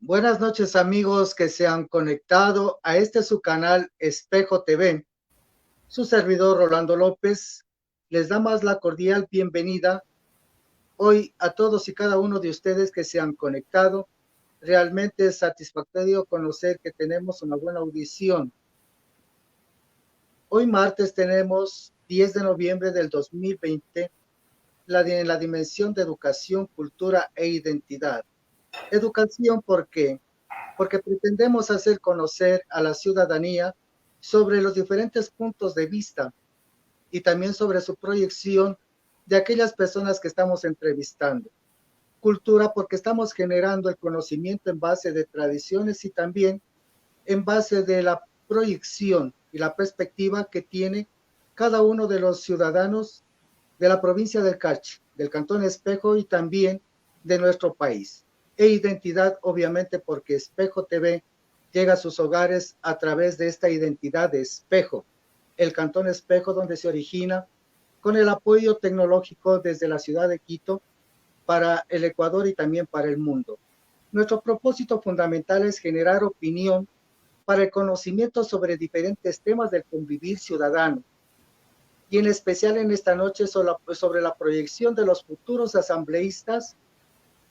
Buenas noches amigos que se han conectado a este su canal Espejo TV. Su servidor Rolando López les da más la cordial bienvenida hoy a todos y cada uno de ustedes que se han conectado. Realmente es satisfactorio conocer que tenemos una buena audición. Hoy martes tenemos 10 de noviembre del 2020 en la dimensión de educación, cultura e identidad. Educación, ¿por qué? Porque pretendemos hacer conocer a la ciudadanía sobre los diferentes puntos de vista y también sobre su proyección de aquellas personas que estamos entrevistando. Cultura, porque estamos generando el conocimiento en base de tradiciones y también en base de la proyección y la perspectiva que tiene cada uno de los ciudadanos de la provincia del Carchi, del Cantón Espejo y también de nuestro país. E identidad, obviamente, porque Espejo TV llega a sus hogares a través de esta identidad de Espejo, el Cantón Espejo donde se origina con el apoyo tecnológico desde la ciudad de Quito para el Ecuador y también para el mundo. Nuestro propósito fundamental es generar opinión para el conocimiento sobre diferentes temas del convivir ciudadano, y en especial en esta noche sobre la proyección de los futuros asambleístas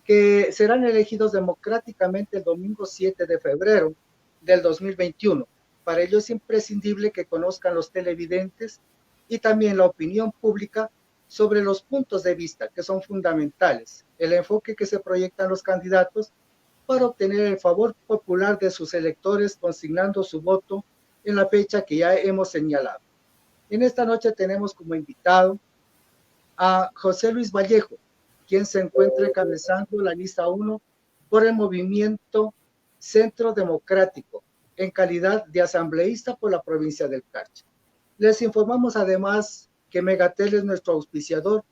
que serán elegidos democráticamente el domingo 7 de febrero del 2021. Para ello es imprescindible que conozcan los televidentes y también la opinión pública sobre los puntos de vista que son fundamentales, el enfoque que se proyectan los candidatos para obtener el favor popular de sus electores consignando su voto en la fecha que ya hemos señalado. En esta noche tenemos como invitado a José Luis Vallejo, quien se encuentra encabezando la lista 1 por el movimiento Centro Democrático, en calidad de asambleísta por la provincia del Carchi. Les informamos además que Megatel es nuestro auspiciador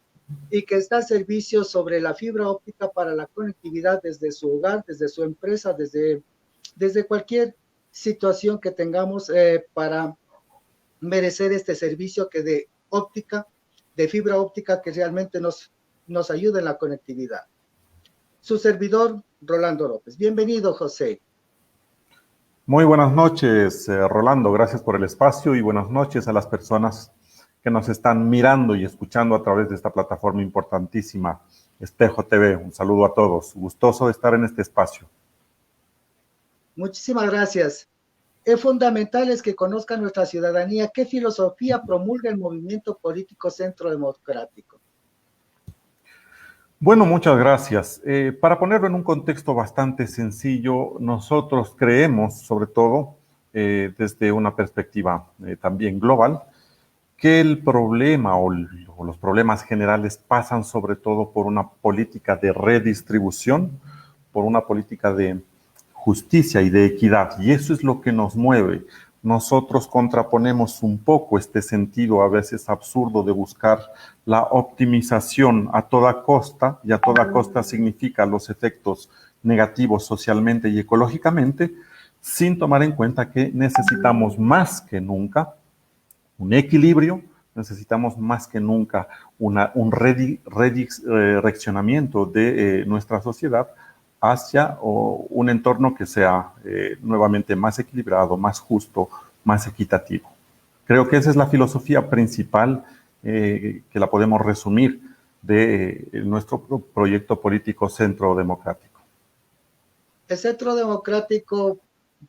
y que está a servicio sobre la fibra óptica para la conectividad desde su hogar, desde su empresa, desde cualquier situación que tengamos para merecer este servicio que de óptica, de fibra óptica, que realmente nos ayuda en la conectividad. Su servidor, Rolando López. Bienvenido, José. Muy buenas noches, Rolando. Gracias por el espacio y buenas noches a las personas que nos están mirando y escuchando a través de esta plataforma importantísima, Espejo TV. Un saludo a todos. Gustoso de estar en este espacio. Muchísimas gracias. Es fundamental es que conozca nuestra ciudadanía qué filosofía promulga el movimiento político Centro Democrático. Bueno, muchas gracias. Para ponerlo en un contexto bastante sencillo, nosotros creemos, sobre todo desde una perspectiva también global, que el problema o los problemas generales pasan sobre todo por una política de redistribución, por una política de justicia y de equidad. Y eso es lo que nos mueve. Nosotros contraponemos un poco este sentido a veces absurdo de buscar la optimización a toda costa, y a toda costa significa los efectos negativos socialmente y ecológicamente, sin tomar en cuenta que necesitamos más que nunca un equilibrio, necesitamos más que nunca un redireccionamiento de nuestra sociedad hacia un entorno que sea nuevamente más equilibrado, más justo, más equitativo. Creo que esa es la filosofía principal que la podemos resumir de nuestro proyecto político Centro Democrático. El Centro Democrático,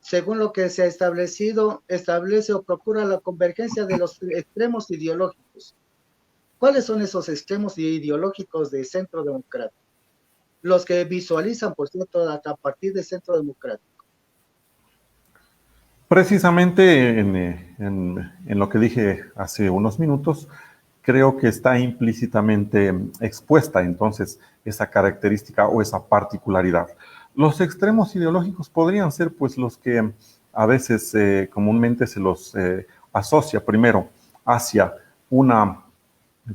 según lo que se ha establecido, establece o procura la convergencia de los extremos ideológicos. ¿Cuáles son esos extremos ideológicos del Centro Democrático? Los que visualizan, por cierto, a partir del Centro Democrático. Precisamente en lo que dije hace unos minutos, creo que está implícitamente expuesta entonces esa característica o esa particularidad. Los extremos ideológicos podrían ser pues los que a veces comúnmente se los asocia primero hacia una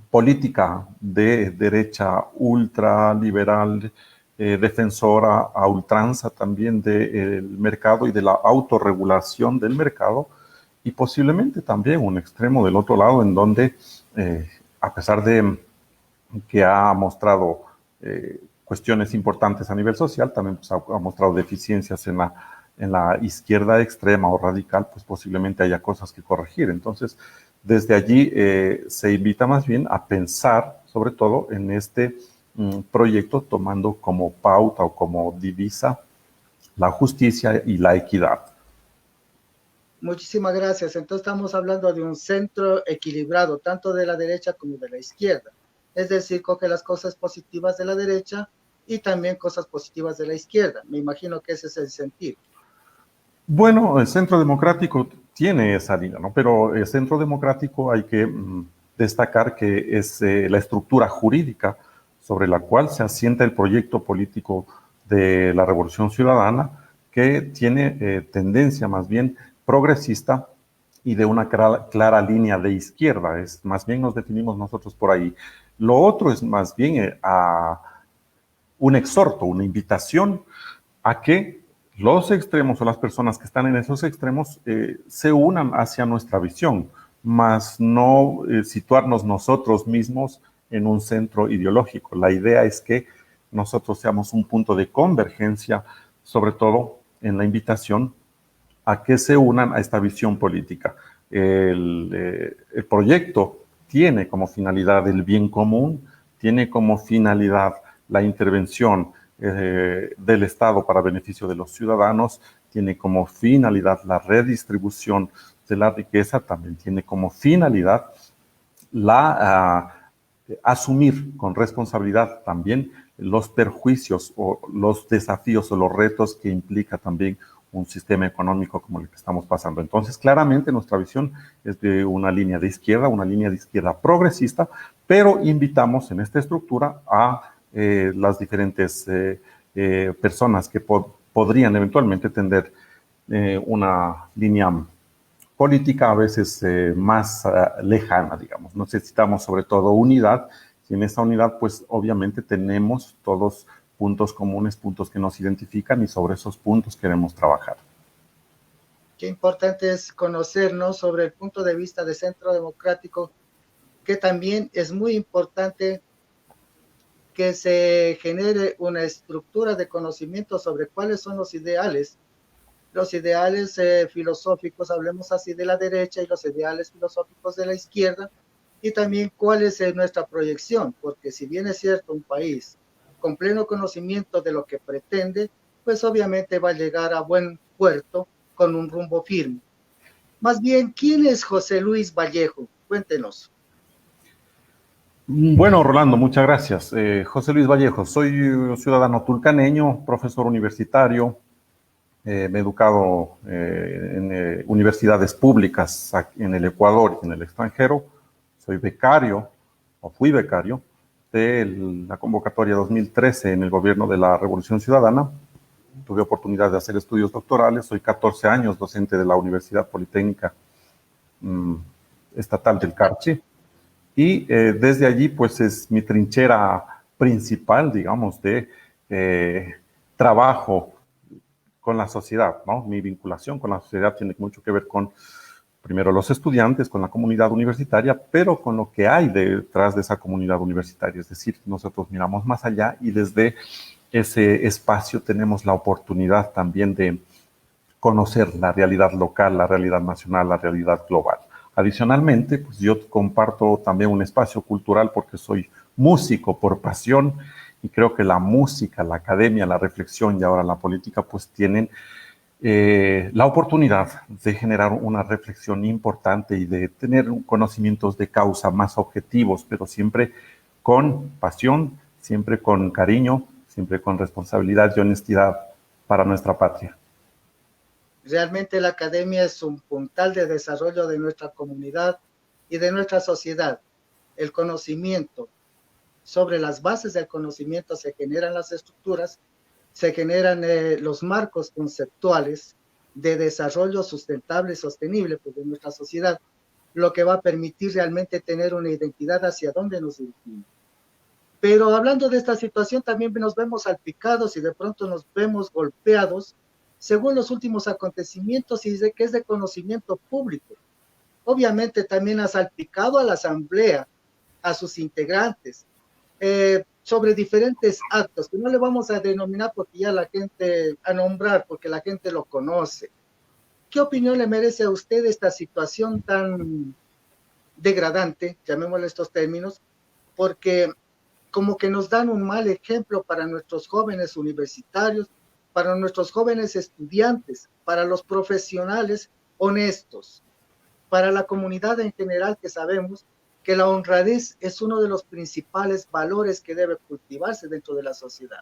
política de derecha ultraliberal, defensora a ultranza también del mercado y de la autorregulación del mercado, y posiblemente también un extremo del otro lado en donde, a pesar de que ha mostrado cuestiones importantes a nivel social, también pues, ha mostrado deficiencias en la izquierda extrema o radical, pues posiblemente haya cosas que corregir. Entonces, desde allí se invita más bien a pensar, sobre todo, en este proyecto tomando como pauta o como divisa la justicia y la equidad. Muchísimas gracias. Entonces estamos hablando de un centro equilibrado, tanto de la derecha como de la izquierda. Es decir, coge las cosas positivas de la derecha y también cosas positivas de la izquierda. Me imagino que ese es el sentido. Bueno, el Centro Democrático tiene esa línea, ¿no? Pero el Centro Democrático hay que destacar que es la estructura jurídica sobre la cual se asienta el proyecto político de la Revolución Ciudadana, que tiene tendencia más bien progresista y de una clara línea de izquierda. Es más bien nos definimos nosotros por ahí. Lo otro es más bien un exhorto, una invitación a que los extremos o las personas que están en esos extremos se unan hacia nuestra visión, más no situarnos nosotros mismos en un centro ideológico. La idea es que nosotros seamos un punto de convergencia, sobre todo en la invitación a que se unan a esta visión política. El proyecto tiene como finalidad el bien común, tiene como finalidad la intervención del Estado para beneficio de los ciudadanos, tiene como finalidad la redistribución de la riqueza, también tiene como finalidad asumir con responsabilidad también los perjuicios o los desafíos o los retos que implica también un sistema económico como el que estamos pasando. Entonces, claramente nuestra visión es de una línea de izquierda progresista, pero invitamos en esta estructura a las diferentes personas que podrían eventualmente tender una línea política a veces más lejana, digamos. Necesitamos sobre todo unidad, y en esa unidad pues obviamente tenemos todos puntos comunes, puntos que nos identifican, y sobre esos puntos queremos trabajar. Qué importante es conocernos sobre el punto de vista de Centro Democrático, que también es muy importante que se genere una estructura de conocimiento sobre cuáles son los ideales filosóficos, hablemos así, de la derecha, y los ideales filosóficos de la izquierda, y también cuál es nuestra proyección, porque si bien es cierto, un país con pleno conocimiento de lo que pretende, pues obviamente va a llegar a buen puerto con un rumbo firme. Más bien, ¿quién es José Luis Vallejo? Cuéntenos. Bueno, Rolando, muchas gracias. José Luis Vallejo, soy ciudadano tulcaneño, profesor universitario. Me he educado en universidades públicas en el Ecuador y en el extranjero. Soy becario, o fui becario, de la convocatoria 2013 en el gobierno de la Revolución Ciudadana. Tuve oportunidad de hacer estudios doctorales. Soy 14 años docente de la Universidad Politécnica Estatal del Carchi. Y desde allí, pues es mi trinchera principal, digamos, de trabajo con la sociedad, ¿no? Mi vinculación con la sociedad tiene mucho que ver con, primero, los estudiantes, con la comunidad universitaria, pero con lo que hay detrás de esa comunidad universitaria. Es decir, nosotros miramos más allá y desde ese espacio tenemos la oportunidad también de conocer la realidad local, la realidad nacional, la realidad global. Adicionalmente, pues yo comparto también un espacio cultural porque soy músico por pasión, y creo que la música, la academia, la reflexión y ahora la política pues tienen la oportunidad de generar una reflexión importante y de tener conocimientos de causa más objetivos, pero siempre con pasión, siempre con cariño, siempre con responsabilidad y honestidad para nuestra patria. Realmente la academia es un puntal de desarrollo de nuestra comunidad y de nuestra sociedad. El conocimiento, sobre las bases del conocimiento se generan las estructuras, se generan los marcos conceptuales de desarrollo sustentable y sostenible pues, de nuestra sociedad, lo que va a permitir realmente tener una identidad hacia dónde nos dirigimos. Pero hablando de esta situación, también nos vemos salpicados y de pronto nos vemos golpeados según los últimos acontecimientos, y de que es de conocimiento público. Obviamente también ha salpicado a la Asamblea, a sus integrantes. sobre diferentes actos, que no le vamos a denominar porque ya la gente, a nombrar porque la gente lo conoce. ¿Qué opinión le merece a usted esta situación tan degradante, llamémosle estos términos, porque como que nos dan un mal ejemplo para nuestros jóvenes universitarios, para nuestros jóvenes estudiantes, para los profesionales honestos, para la comunidad en general que sabemos que la honradez es uno de los principales valores que debe cultivarse dentro de la sociedad?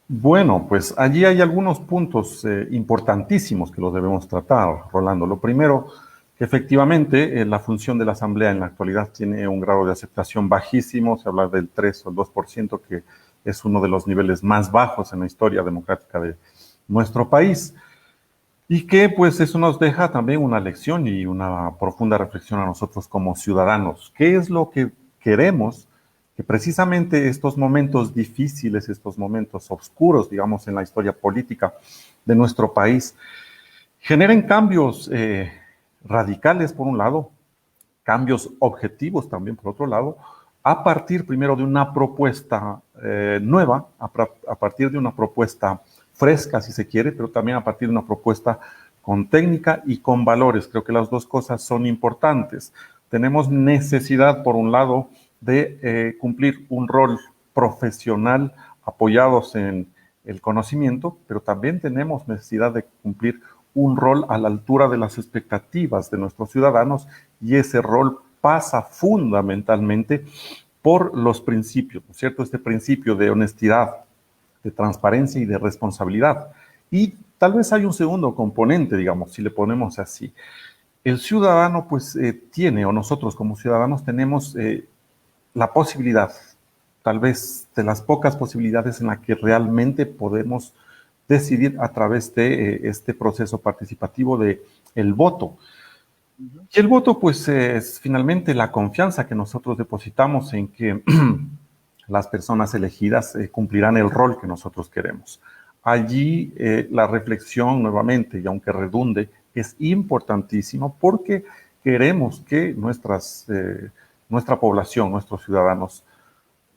Bueno, pues allí hay algunos puntos importantísimos que los debemos tratar, Rolando. Lo primero, que efectivamente la función de la Asamblea en la actualidad tiene un grado de aceptación bajísimo, se habla del 3 o el 2%, que es uno de los niveles más bajos en la historia democrática de nuestro país. Y que pues eso nos deja también una lección y una profunda reflexión a nosotros como ciudadanos. ¿Qué es lo que queremos? Que precisamente estos momentos difíciles, estos momentos oscuros, digamos, en la historia política de nuestro país, generen cambios radicales, por un lado, cambios objetivos también, por otro lado, a partir primero de una propuesta nueva, a partir de una propuesta fresca, si se quiere, pero también a partir de una propuesta con técnica y con valores. Creo que las dos cosas son importantes. Tenemos necesidad, por un lado, de cumplir un rol profesional apoyados en el conocimiento, pero también tenemos necesidad de cumplir un rol a la altura de las expectativas de nuestros ciudadanos, y ese rol pasa fundamentalmente por los principios, ¿no es cierto? Este principio de honestidad, de transparencia y de responsabilidad. Y tal vez hay un segundo componente, digamos, si le ponemos así. El ciudadano, pues, tiene, o nosotros como ciudadanos tenemos la posibilidad, tal vez de las pocas posibilidades en las que realmente podemos decidir a través de este proceso participativo de el voto. Y el voto, pues, es finalmente la confianza que nosotros depositamos en que las personas elegidas cumplirán el rol que nosotros queremos. Allí la reflexión, nuevamente, y aunque redunde, es importantísimo porque queremos que nuestra población, nuestros ciudadanos,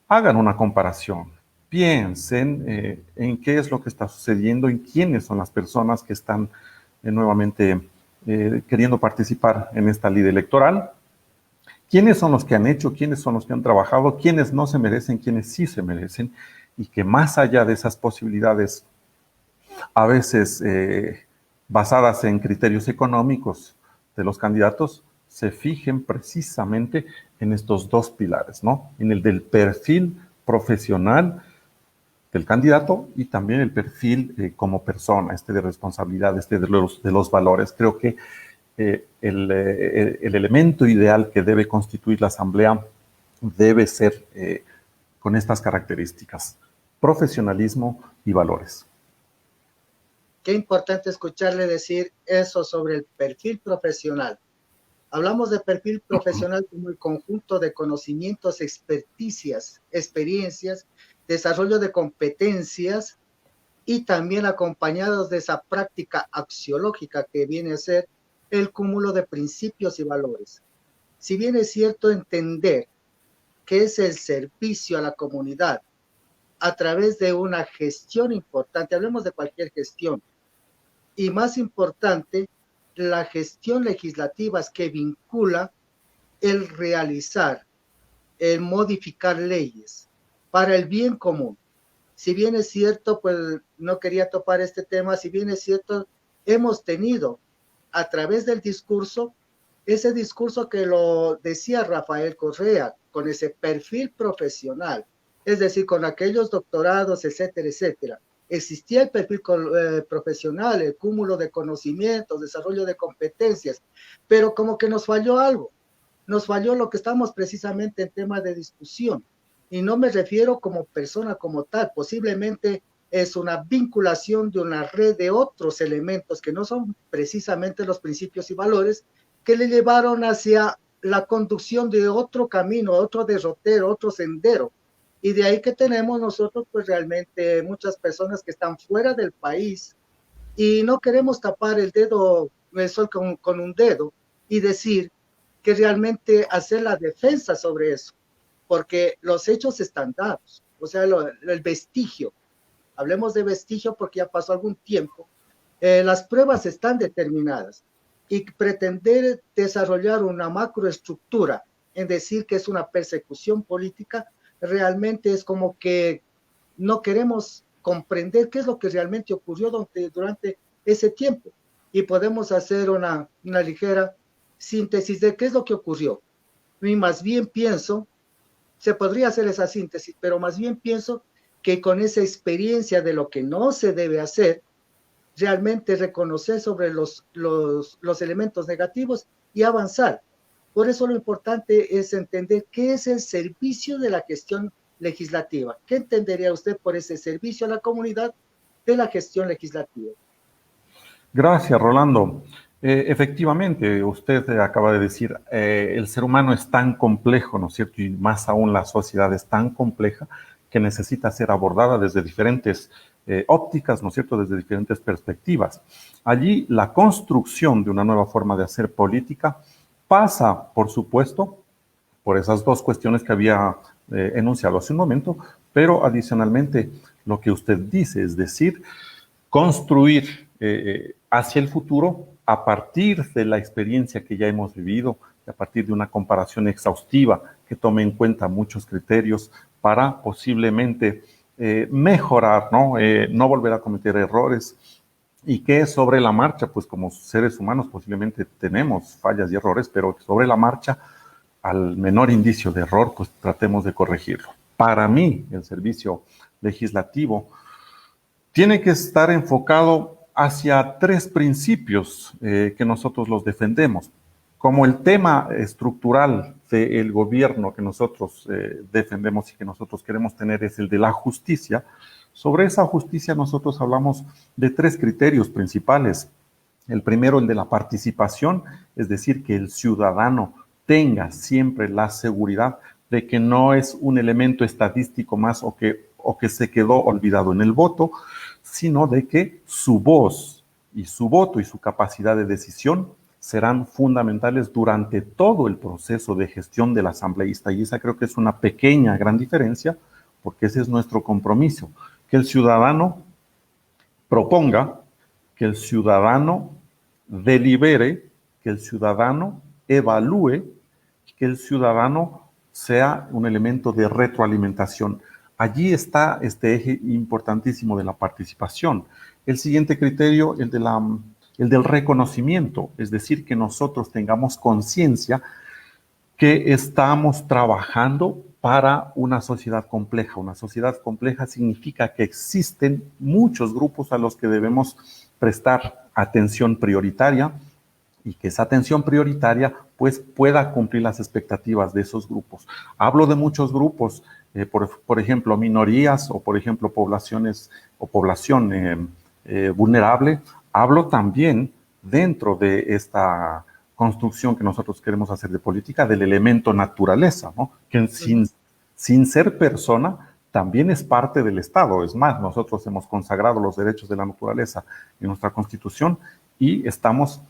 hagan una comparación, piensen en qué es lo que está sucediendo, en quiénes son las personas que están nuevamente queriendo participar en esta ley electoral, quiénes son los que han hecho, quiénes son los que han trabajado, quiénes no se merecen, quiénes sí se merecen, y que más allá de esas posibilidades, a veces basadas en criterios económicos de los candidatos, se fijen precisamente en estos dos pilares, ¿no? En el del perfil profesional del candidato y también el perfil como persona, de responsabilidad, de los valores. Creo que el elemento ideal que debe constituir la Asamblea debe ser con estas características: profesionalismo y valores. Qué importante escucharle decir eso sobre el perfil profesional. Hablamos de perfil profesional como el conjunto de conocimientos, experticias, experiencias, desarrollo de competencias y también acompañados de esa práctica axiológica que viene a ser el cúmulo de principios y valores. Si bien es cierto entender que es el servicio a la comunidad a través de una gestión importante, hablemos de cualquier gestión, y más importante, la gestión legislativa que vincula el realizar, el modificar leyes para el bien común. Si bien es cierto, pues no quería topar este tema, si bien es cierto, hemos tenido a través del discurso, ese discurso que lo decía Rafael Correa, con ese perfil profesional, es decir, con aquellos doctorados, etcétera, etcétera. Existía el perfil profesional, el cúmulo de conocimientos, desarrollo de competencias, pero como que nos falló algo, nos falló lo que estamos precisamente en tema de discusión. Y no me refiero como persona como tal, posiblemente es una vinculación de una red de otros elementos que no son precisamente los principios y valores que le llevaron hacia la conducción de otro camino, otro derrotero, otro sendero. Y de ahí que tenemos nosotros pues realmente muchas personas que están fuera del país y no queremos tapar el sol con un dedo y decir que realmente hacer la defensa sobre eso. porque los hechos están dados, o sea, el vestigio, hablemos de vestigio porque ya pasó algún tiempo, las pruebas están determinadas y pretender desarrollar una macroestructura en decir que es una persecución política, realmente es como que no queremos comprender qué es lo que realmente ocurrió durante ese tiempo y podemos hacer una ligera síntesis de qué es lo que ocurrió. Y más bien pienso, se podría hacer esa síntesis, pero más bien pienso que con esa experiencia de lo que no se debe hacer, realmente reconocer sobre los elementos negativos y avanzar. Por eso lo importante es entender qué es el servicio de la gestión legislativa. ¿Qué entendería usted por ese servicio a la comunidad de la gestión legislativa? Gracias, Rolando. Efectivamente, usted acaba de decir, el ser humano es tan complejo, ¿no es cierto? Y más aún la sociedad es tan compleja que necesita ser abordada desde diferentes ópticas, ¿no es cierto? Desde diferentes perspectivas. Allí la construcción de una nueva forma de hacer política pasa, por supuesto, por esas dos cuestiones que había enunciado hace un momento, pero adicionalmente lo que usted dice, es decir, construir hacia el futuro a partir de la experiencia que ya hemos vivido, a partir de una comparación exhaustiva que tome en cuenta muchos criterios para posiblemente mejorar, ¿no? No volver a cometer errores y que sobre la marcha, pues como seres humanos posiblemente tenemos fallas y errores, pero sobre la marcha, al menor indicio de error, pues tratemos de corregirlo. Para mí, el servicio legislativo tiene que estar enfocado hacia tres principios que nosotros los defendemos. Como el tema estructural del gobierno que nosotros defendemos y que nosotros queremos tener es el de la justicia, sobre esa justicia nosotros hablamos de tres criterios principales. El primero, el de la participación, es decir, que el ciudadano tenga siempre la seguridad de que no es un elemento estadístico más o que se quedó olvidado en el voto, sino de que su voz y su voto y su capacidad de decisión serán fundamentales durante todo el proceso de gestión del asambleísta. Y esa creo que es una pequeña, gran diferencia, porque ese es nuestro compromiso, que el ciudadano proponga, que el ciudadano delibere, que el ciudadano evalúe, que el ciudadano sea un elemento de retroalimentación. Allí está este eje importantísimo de la participación. El siguiente criterio, el del reconocimiento, es decir, que nosotros tengamos conciencia que estamos trabajando para una sociedad compleja. Una sociedad compleja significa que existen muchos grupos a los que debemos prestar atención prioritaria y que esa atención prioritaria pues pueda cumplir las expectativas de esos grupos. Hablo de muchos grupos, por ejemplo, minorías o por ejemplo poblaciones o población vulnerable. Hablo también dentro de esta construcción que nosotros queremos hacer de política del elemento naturaleza, ¿no? Que sin ser persona también es parte del Estado. Es más, nosotros hemos consagrado los derechos de la naturaleza en nuestra Constitución y estamos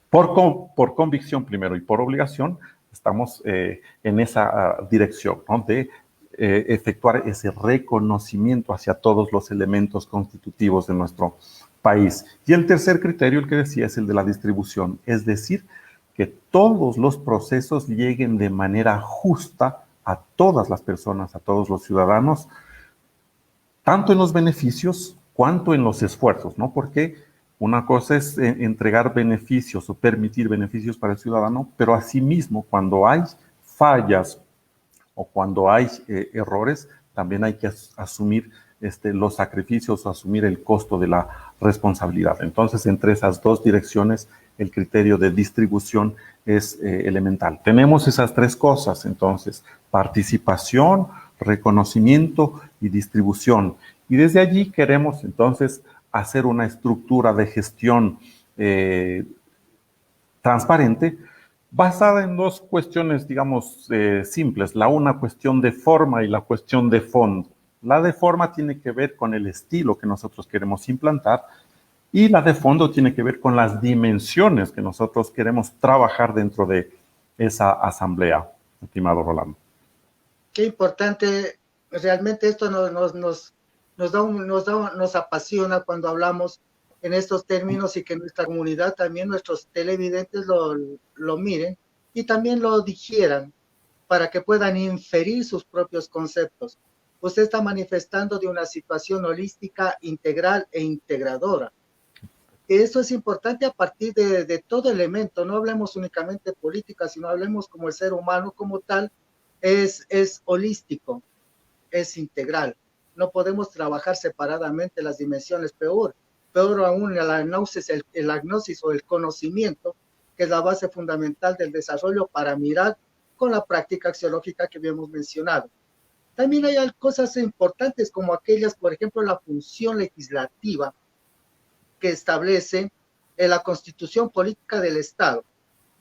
por convicción primero y por obligación, estamos en esa dirección, ¿no? De efectuar ese reconocimiento hacia todos los elementos constitutivos de nuestro país. Y el tercer criterio, el que decía, es el de la distribución, es decir, que todos los procesos lleguen de manera justa a todas las personas, a todos los ciudadanos, tanto en los beneficios cuanto en los esfuerzos, ¿no? Porque una cosa es entregar beneficios o permitir beneficios para el ciudadano, pero asimismo, cuando hay fallas o cuando hay errores, también hay que asumir los sacrificios o asumir el costo de la responsabilidad. Entonces, entre esas dos direcciones, el criterio de distribución es elemental. Tenemos esas tres cosas, entonces, participación, reconocimiento y distribución. Y desde allí queremos, entonces, hacer una estructura de gestión transparente basada en dos cuestiones, digamos, simples. La una cuestión de forma y la cuestión de fondo. La de forma tiene que ver con el estilo que nosotros queremos implantar y la de fondo tiene que ver con las dimensiones que nosotros queremos trabajar dentro de esa asamblea, estimado Rolando. qué importante, realmente esto nos apasiona cuando hablamos en estos términos y que nuestra comunidad, también nuestros televidentes lo miren y también lo digieran para que puedan inferir sus propios conceptos. Usted está manifestando de una situación holística, integral e integradora. Eso es importante a partir de todo elemento, no hablemos únicamente de política, sino hablemos como el ser humano como tal, es holístico, es integral. No podemos trabajar separadamente las dimensiones, peor aún el agnosis o el conocimiento, que es la base fundamental del desarrollo para mirar con la práctica axiológica que habíamos mencionado. También hay cosas importantes como aquellas, por ejemplo, la función legislativa que establece en la Constitución Política del Estado.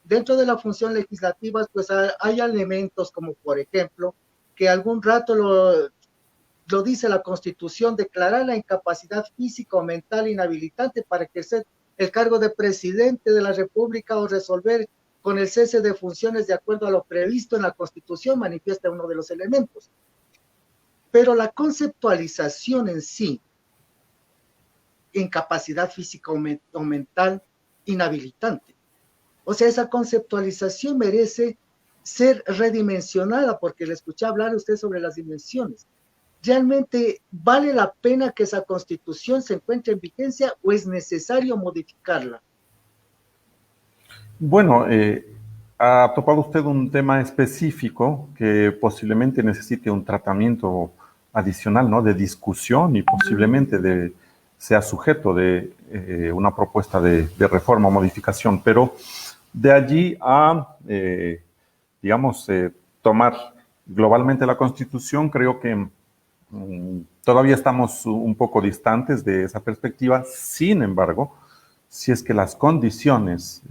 Dentro de la función legislativa, pues hay elementos como, por ejemplo, que algún rato lo dice la Constitución, declarar la incapacidad física o mental inhabilitante para ejercer el cargo de presidente de la República o resolver con el cese de funciones de acuerdo a lo previsto en la Constitución, manifiesta uno de los elementos. Pero la conceptualización en sí, incapacidad física o mental inhabilitante. O sea, esa conceptualización merece ser redimensionada, porque le escuché hablar a usted sobre las dimensiones. ¿Realmente vale la pena que esa constitución se encuentre en vigencia o es necesario modificarla? Bueno, ha topado usted un tema específico que posiblemente necesite un tratamiento adicional, ¿no? De discusión y posiblemente sea sujeto de una propuesta de reforma o modificación, pero de allí a, digamos, tomar globalmente la Constitución, creo que todavía estamos un poco distantes de esa perspectiva. Sin embargo, si es que las condiciones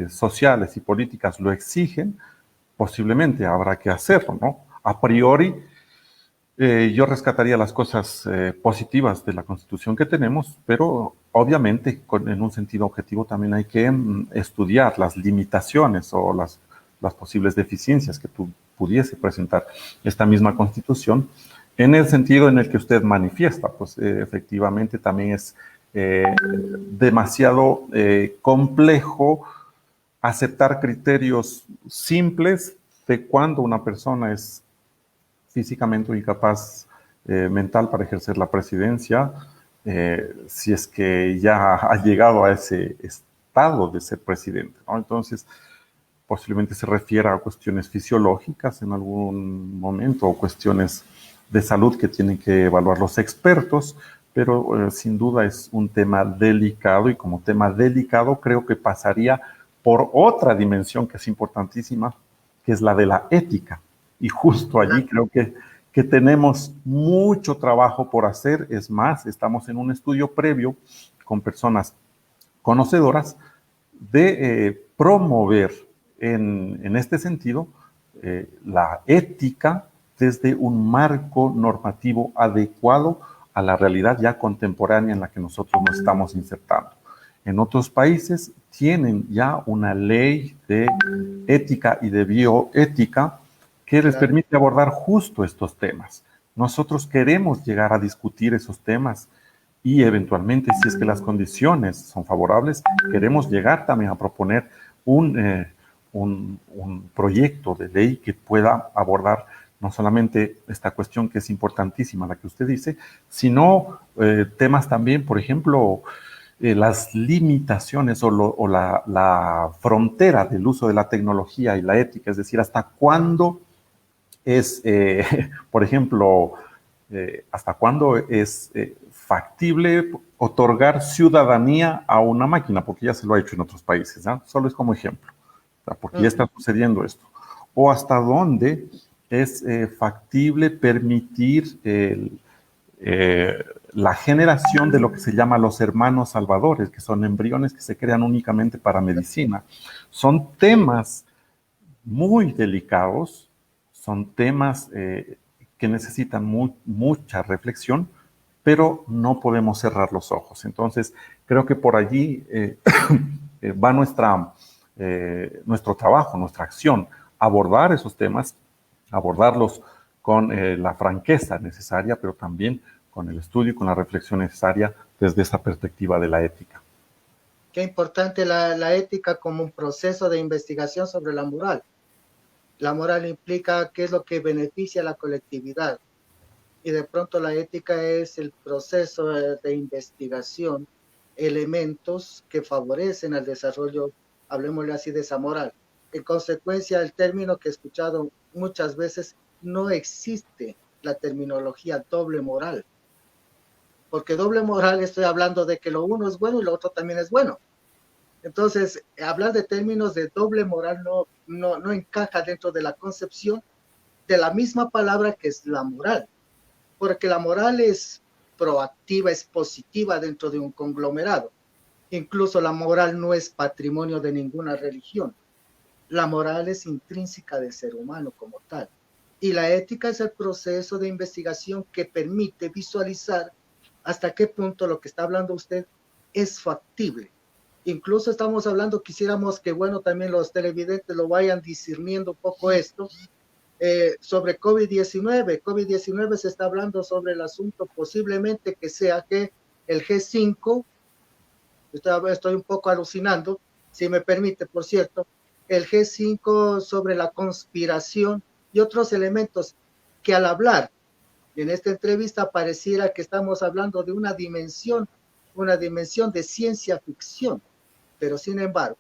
sociales y políticas lo exigen, posiblemente habrá que hacerlo, ¿no? A priori, yo rescataría las cosas positivas de la Constitución que tenemos, pero obviamente en un sentido objetivo también hay que estudiar las limitaciones o las posibles deficiencias que pudiese presentar esta misma Constitución, en el sentido en el que usted manifiesta. Pues efectivamente también es demasiado complejo aceptar criterios simples de cuando una persona es físicamente incapaz mental para ejercer la presidencia, si es que ya ha llegado a ese estado de ser presidente, ¿no? Entonces, posiblemente se refiera a cuestiones fisiológicas en algún momento o cuestiones de salud que tienen que evaluar los expertos, pero sin duda es un tema delicado y como tema delicado creo que pasaría por otra dimensión que es importantísima, que es la de la ética. Y justo allí creo que tenemos mucho trabajo por hacer. Es más, estamos en un estudio previo con personas conocedoras de promover en este sentido la ética desde un marco normativo adecuado a la realidad ya contemporánea en la que nosotros nos estamos insertando. En otros países tienen ya una ley de ética y de bioética que les permite abordar justo estos temas. Nosotros queremos llegar a discutir esos temas y eventualmente, si es que las condiciones son favorables, queremos llegar también a proponer un proyecto de ley que pueda abordar no solamente esta cuestión que es importantísima, la que usted dice, sino temas también, por ejemplo, las limitaciones o la frontera del uso de la tecnología y la ética, es decir, hasta cuándo es, por ejemplo, hasta cuándo es factible otorgar ciudadanía a una máquina, porque ya se lo ha hecho en otros países, ¿no? Solo es como ejemplo, porque ya está sucediendo esto. O hasta dónde es factible permitir la generación de lo que se llama los hermanos salvadores, que son embriones que se crean únicamente para medicina. Son temas muy delicados, son temas que necesitan mucha reflexión, pero no podemos cerrar los ojos. Entonces, creo que por allí va nuestro trabajo, nuestra acción, abordar esos temas, abordarlos con la franqueza necesaria, pero también con el estudio y con la reflexión necesaria desde esa perspectiva de la ética. Qué importante la ética como un proceso de investigación sobre la moral. La moral implica qué es lo que beneficia a la colectividad. Y de pronto la ética es el proceso de investigación, elementos que favorecen al desarrollo, hablemosle así, de esa moral. En consecuencia, el término que he escuchado muchas veces, no existe la terminología doble moral, porque doble moral estoy hablando de que lo uno es bueno y lo otro también es bueno. Entonces, hablar de términos de doble moral no encaja dentro de la concepción de la misma palabra que es la moral, porque la moral es proactiva, es positiva dentro de un conglomerado. Incluso la moral no es patrimonio de ninguna religión. La moral es intrínseca del ser humano como tal. Y la ética es el proceso de investigación que permite visualizar hasta qué punto lo que está hablando usted es factible. Incluso estamos hablando, quisiéramos que, bueno, también los televidentes lo vayan discerniendo un poco esto, sobre COVID-19. COVID-19 se está hablando sobre el asunto posiblemente que sea que el G5, estoy un poco alucinando, si me permite, por cierto, el G5 sobre la conspiración y otros elementos que al hablar en esta entrevista pareciera que estamos hablando de una dimensión de ciencia ficción, pero sin embargo,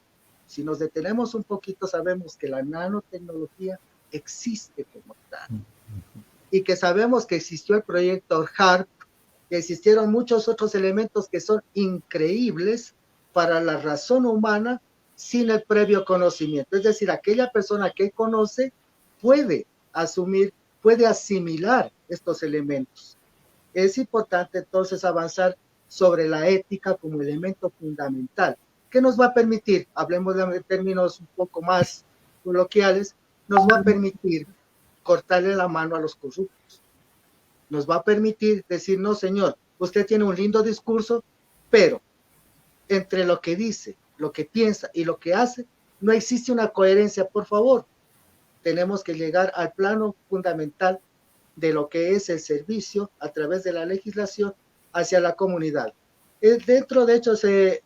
si nos detenemos un poquito, sabemos que la nanotecnología existe como tal. Y que sabemos que existió el proyecto HARP, que existieron muchos otros elementos que son increíbles para la razón humana sin el previo conocimiento. Es decir, aquella persona que conoce puede asumir, puede asimilar estos elementos. Es importante entonces avanzar sobre la ética como elemento fundamental, que nos va a permitir, hablemos de términos un poco más coloquiales, nos va a permitir cortarle la mano a los corruptos. Nos va a permitir decir, no, señor, usted tiene un lindo discurso, pero entre lo que dice, lo que piensa y lo que hace, no existe una coherencia. Por favor, tenemos que llegar al plano fundamental de lo que es el servicio a través de la legislación hacia la comunidad. Dentro, de hecho,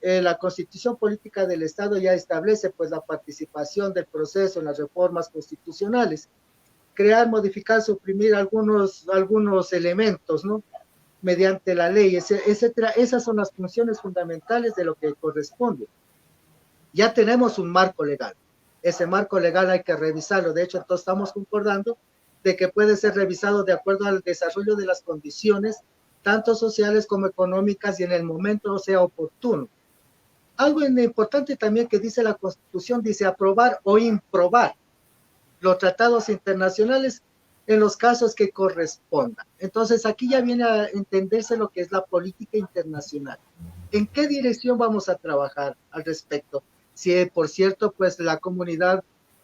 la Constitución Política del Estado ya establece pues la participación del proceso en las reformas constitucionales, crear, modificar, suprimir algunos elementos, ¿no? Mediante la ley, etcétera. Esas son las funciones fundamentales de lo que corresponde. Ya tenemos un marco legal. Ese marco legal hay que revisarlo. De hecho, entonces estamos concordando de que puede ser revisado de acuerdo al desarrollo de las condiciones, tanto sociales como económicas, y en el momento sea oportuno. Algo importante también que dice la Constitución, dice aprobar o improbar los tratados internacionales en los casos que correspondan. Entonces, aquí ya viene a entenderse lo que es la política internacional. ¿En qué dirección vamos a trabajar al respecto? Si, por cierto, pues la comunidad,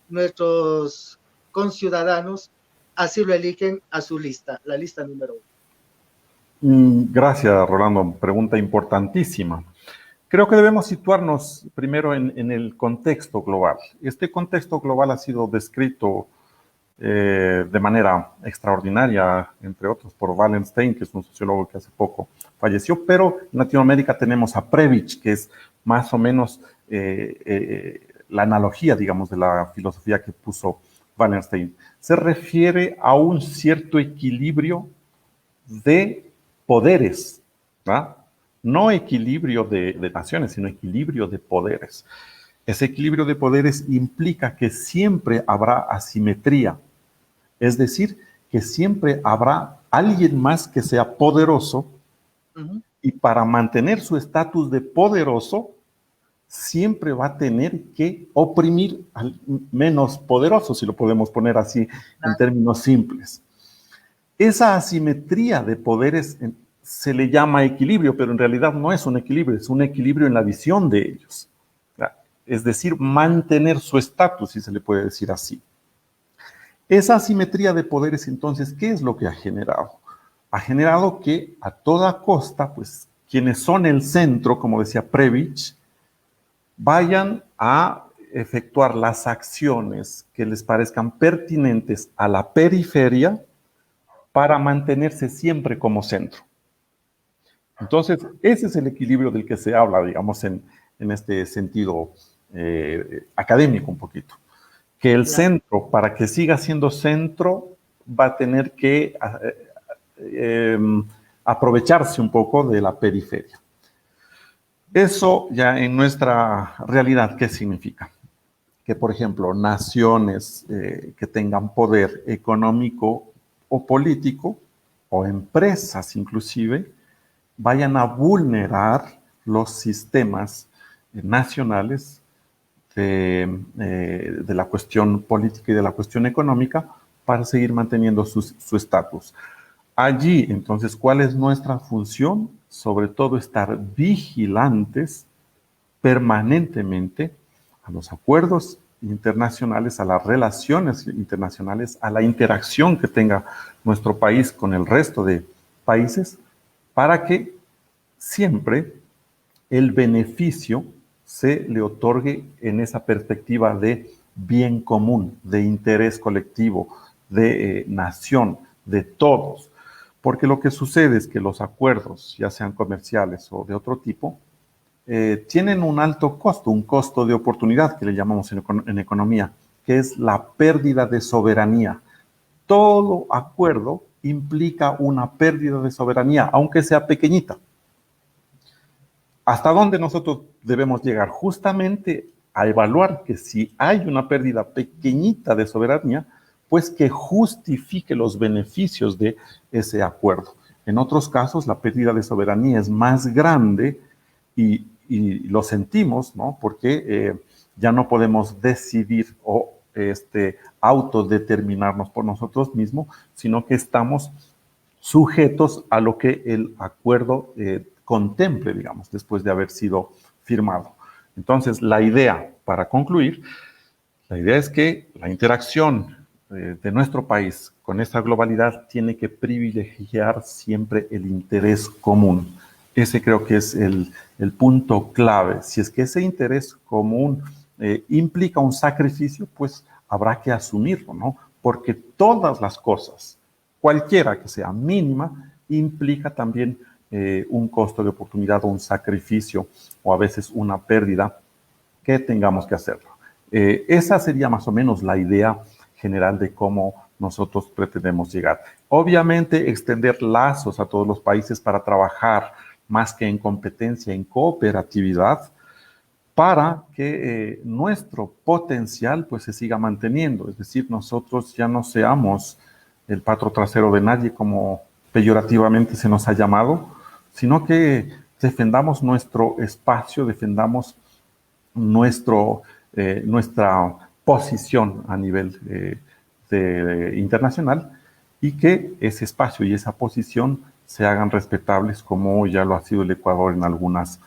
nuestros conciudadanos, así lo eligen a su lista, la lista número 1. Gracias, Rolando. Pregunta importantísima. Creo que debemos situarnos primero en el contexto global. Este contexto global ha sido descrito de manera extraordinaria, entre otros, por Wallenstein, que es un sociólogo que hace poco falleció, pero en Latinoamérica tenemos a Prebisch, que es más o menos la analogía, digamos, de la filosofía que puso Wallenstein. Se refiere a un cierto equilibrio de poderes, ¿verdad? No equilibrio de naciones, sino equilibrio de poderes. Ese equilibrio de poderes implica que siempre habrá asimetría, es decir, que siempre habrá alguien más que sea poderoso, y para mantener su estatus de poderoso, siempre va a tener que oprimir al menos poderoso, si lo podemos poner así en términos simples. Esa asimetría de poderes se le llama equilibrio, pero en realidad no es un equilibrio, es un equilibrio en la visión de ellos. Es decir, mantener su estatus, si se le puede decir así. Esa asimetría de poderes, entonces, ¿qué es lo que ha generado? Ha generado que a toda costa, pues, quienes son el centro, como decía Prebisch, vayan a efectuar las acciones que les parezcan pertinentes a la periferia, para mantenerse siempre como centro. Entonces, ese es el equilibrio del que se habla, digamos, en este sentido académico un poquito. Que el centro, para que siga siendo centro, va a tener que aprovecharse un poco de la periferia. Eso ya en nuestra realidad, ¿qué significa? Que, por ejemplo, naciones que tengan poder económico o político, o empresas inclusive, vayan a vulnerar los sistemas nacionales de la cuestión política y de la cuestión económica para seguir manteniendo su estatus. Allí, entonces, ¿cuál es nuestra función? Sobre todo estar vigilantes permanentemente a los acuerdos internacionales, a las relaciones internacionales, a la interacción que tenga nuestro país con el resto de países, para que siempre el beneficio se le otorgue en esa perspectiva de bien común, de interés colectivo, de nación, de todos. Porque lo que sucede es que los acuerdos, ya sean comerciales o de otro tipo, tienen un alto costo, un costo de oportunidad que le llamamos en economía, que es la pérdida de soberanía. Todo acuerdo implica una pérdida de soberanía, aunque sea pequeñita. ¿Hasta dónde nosotros debemos llegar? Justamente a evaluar que si hay una pérdida pequeñita de soberanía, pues que justifique los beneficios de ese acuerdo. En otros casos, la pérdida de soberanía es más grande y lo sentimos, ¿no? Porque ya no podemos decidir o autodeterminarnos por nosotros mismos, sino que estamos sujetos a lo que el acuerdo contemple, digamos, después de haber sido firmado. Entonces, la idea, para concluir, la idea es que la interacción de nuestro país con esta globalidad tiene que privilegiar siempre el interés común. Ese creo que es el punto clave. Si es que ese interés común implica un sacrificio, pues habrá que asumirlo, ¿no? Porque todas las cosas, cualquiera que sea mínima, implica también un costo de oportunidad o un sacrificio o a veces una pérdida que tengamos que hacerlo. Esa sería más o menos la idea general de cómo nosotros pretendemos llegar. Obviamente, extender lazos a todos los países para trabajar más que en competencia, en cooperatividad, para que nuestro potencial pues se siga manteniendo. Es decir, nosotros ya no seamos el patro trasero de nadie, como peyorativamente se nos ha llamado, sino que defendamos nuestro espacio, defendamos nuestra posición a nivel internacional y que ese espacio y esa posición se hagan respetables como ya lo ha sido el Ecuador en algunas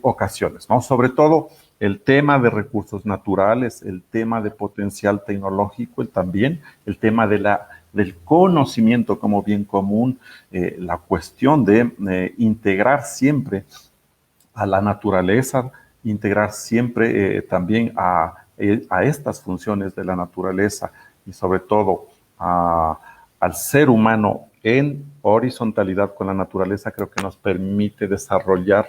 ocasiones, ¿no? Sobre todo el tema de recursos naturales, el tema de potencial tecnológico, también el tema del conocimiento como bien común, la cuestión de integrar siempre a la naturaleza, integrar siempre también a estas funciones de la naturaleza y sobre todo al ser humano en horizontalidad con la naturaleza, creo que nos permite desarrollar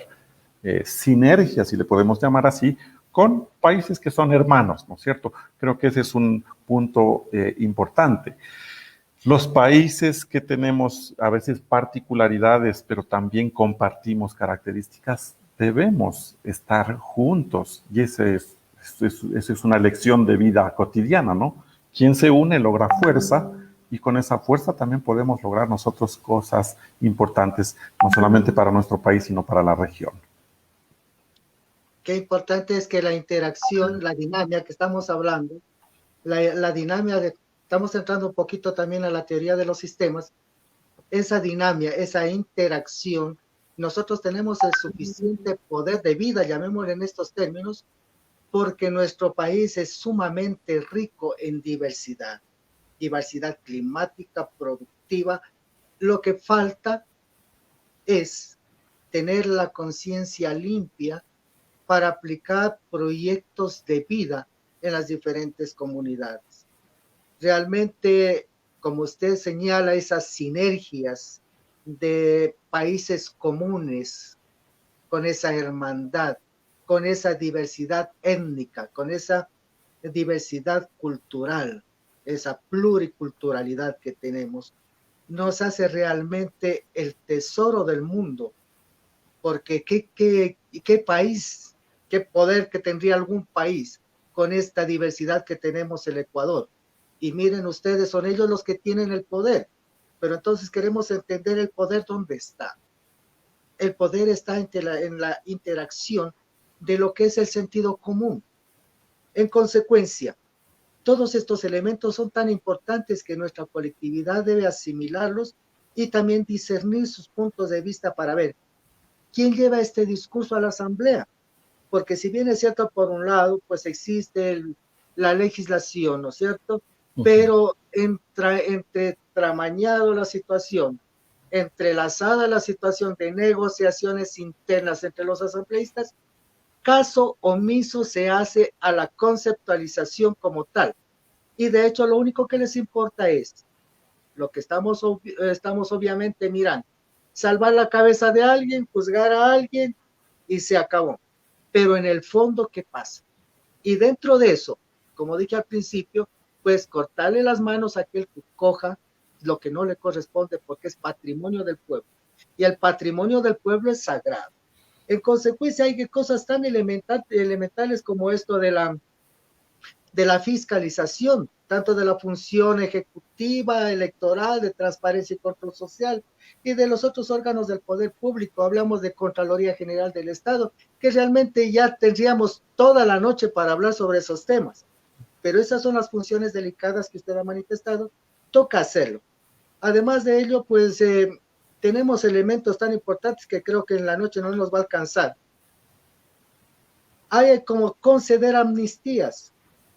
sinergias, si le podemos llamar así, con países que son hermanos, ¿no es cierto? Creo que ese es un punto importante. Los países que tenemos a veces particularidades, pero también compartimos características, debemos estar juntos. Y esa es una lección de vida cotidiana, ¿no? Quien se une logra fuerza y con esa fuerza también podemos lograr nosotros cosas importantes, no solamente para nuestro país, sino para la región. Qué importante es que la interacción, la dinámica que estamos hablando, la dinámica estamos entrando un poquito también a la teoría de los sistemas, esa dinámica, esa interacción, nosotros tenemos el suficiente poder de vida, llamémoslo en estos términos, porque nuestro país es sumamente rico en diversidad, diversidad climática, productiva. Lo que falta es tener la conciencia limpia para aplicar proyectos de vida en las diferentes comunidades. Realmente, como usted señala, esas sinergias de países comunes, con esa hermandad, con esa diversidad étnica, con esa diversidad cultural, esa pluriculturalidad que tenemos, nos hace realmente el tesoro del mundo, porque qué país, qué poder que tendría algún país con esta diversidad que tenemos el Ecuador. Y miren ustedes, son ellos los que tienen el poder, pero entonces queremos entender el poder dónde está. El poder está en la interacción de lo que es el sentido común. En consecuencia, todos estos elementos son tan importantes que nuestra colectividad debe asimilarlos y también discernir sus puntos de vista para ver quién lleva este discurso a la asamblea. Porque si bien es cierto, por un lado, pues existe la legislación, ¿no es cierto? Pero entre tramañado la situación, entrelazada la situación de negociaciones internas entre los asambleístas, caso omiso se hace a la conceptualización como tal. Y de hecho lo único que les importa es lo que estamos obviamente mirando, salvar la cabeza de alguien, juzgar a alguien y se acabó. Pero en el fondo, ¿qué pasa? Y dentro de eso, como dije al principio, pues cortarle las manos a aquel que coja lo que no le corresponde porque es patrimonio del pueblo. Y el patrimonio del pueblo es sagrado. En consecuencia, hay cosas tan elementales como esto de la fiscalización, tanto de la función ejecutiva, electoral, de transparencia y control social, y de los otros órganos del poder público. Hablamos de Contraloría General del Estado, que realmente ya tendríamos toda la noche para hablar sobre esos temas. Pero esas son las funciones delicadas que usted ha manifestado, toca hacerlo. Además de ello, pues tenemos elementos tan importantes que creo que en la noche no nos va a alcanzar. Hay como conceder amnistías.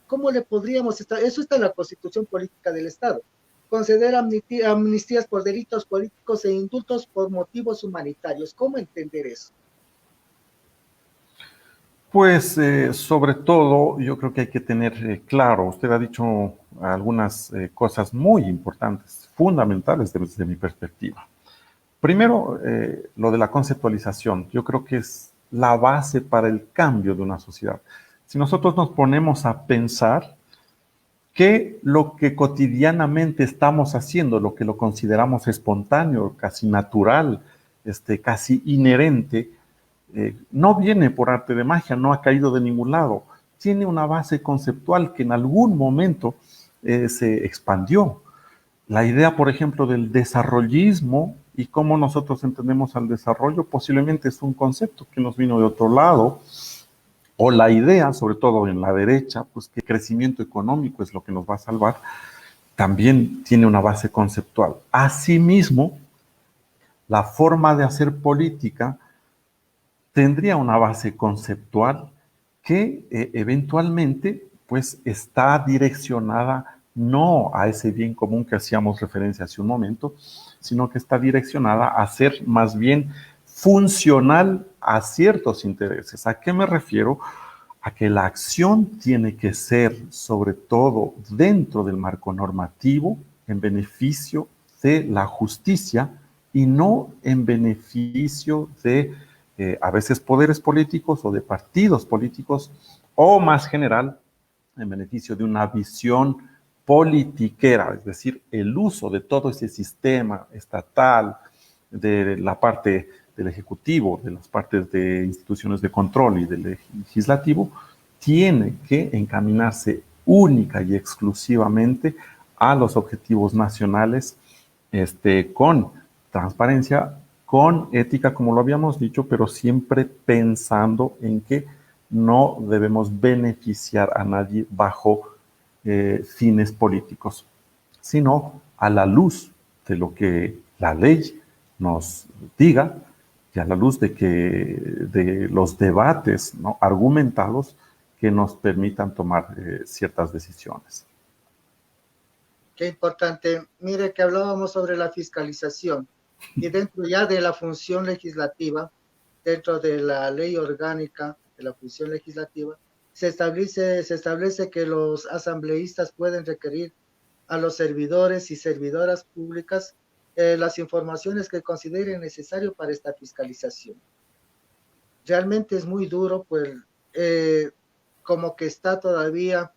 ¿Cómo le podríamos estar? Eso está en la Constitución Política del Estado. Conceder amnistías por delitos políticos e indultos por motivos humanitarios. ¿Cómo entender eso? Pues sobre todo yo creo que hay que tener claro, usted ha dicho algunas cosas muy importantes, fundamentales desde mi perspectiva. Primero, lo de la conceptualización, yo creo que es la base para el cambio de una sociedad. Si nosotros nos ponemos a pensar que lo que cotidianamente estamos haciendo, lo que lo consideramos espontáneo, casi natural, casi inherente, no viene por arte de magia, no ha caído de ningún lado. Tiene una base conceptual que en algún momento se expandió. La idea, por ejemplo, del desarrollismo y cómo nosotros entendemos al desarrollo, posiblemente es un concepto que nos vino de otro lado, o la idea, sobre todo en la derecha, pues que crecimiento económico es lo que nos va a salvar, también tiene una base conceptual. Asimismo, la forma de hacer política tendría una base conceptual que eventualmente pues está direccionada no a ese bien común que hacíamos referencia hace un momento, sino que está direccionada a ser más bien funcional a ciertos intereses. ¿A qué me refiero? A que la acción tiene que ser, sobre todo dentro del marco normativo, en beneficio de la justicia y no en beneficio de a veces poderes políticos o de partidos políticos, o más general, en beneficio de una visión politiquera, es decir, el uso de todo ese sistema estatal, de la parte del Ejecutivo, de las partes de instituciones de control y del Legislativo, tiene que encaminarse única y exclusivamente a los objetivos nacionales con transparencia, con ética, como lo habíamos dicho, pero siempre pensando en que no debemos beneficiar a nadie bajo fines políticos, sino a la luz de lo que la ley nos diga y a la luz de los debates, ¿no?, argumentados que nos permitan tomar ciertas decisiones. Qué importante. Mire que hablábamos sobre la fiscalización y dentro ya de la función legislativa, dentro de la ley orgánica de la función legislativa, se establece que los asambleístas pueden requerir a los servidores y servidoras públicas las informaciones que consideren necesario para esta fiscalización. Realmente es muy duro, pues como que está todavía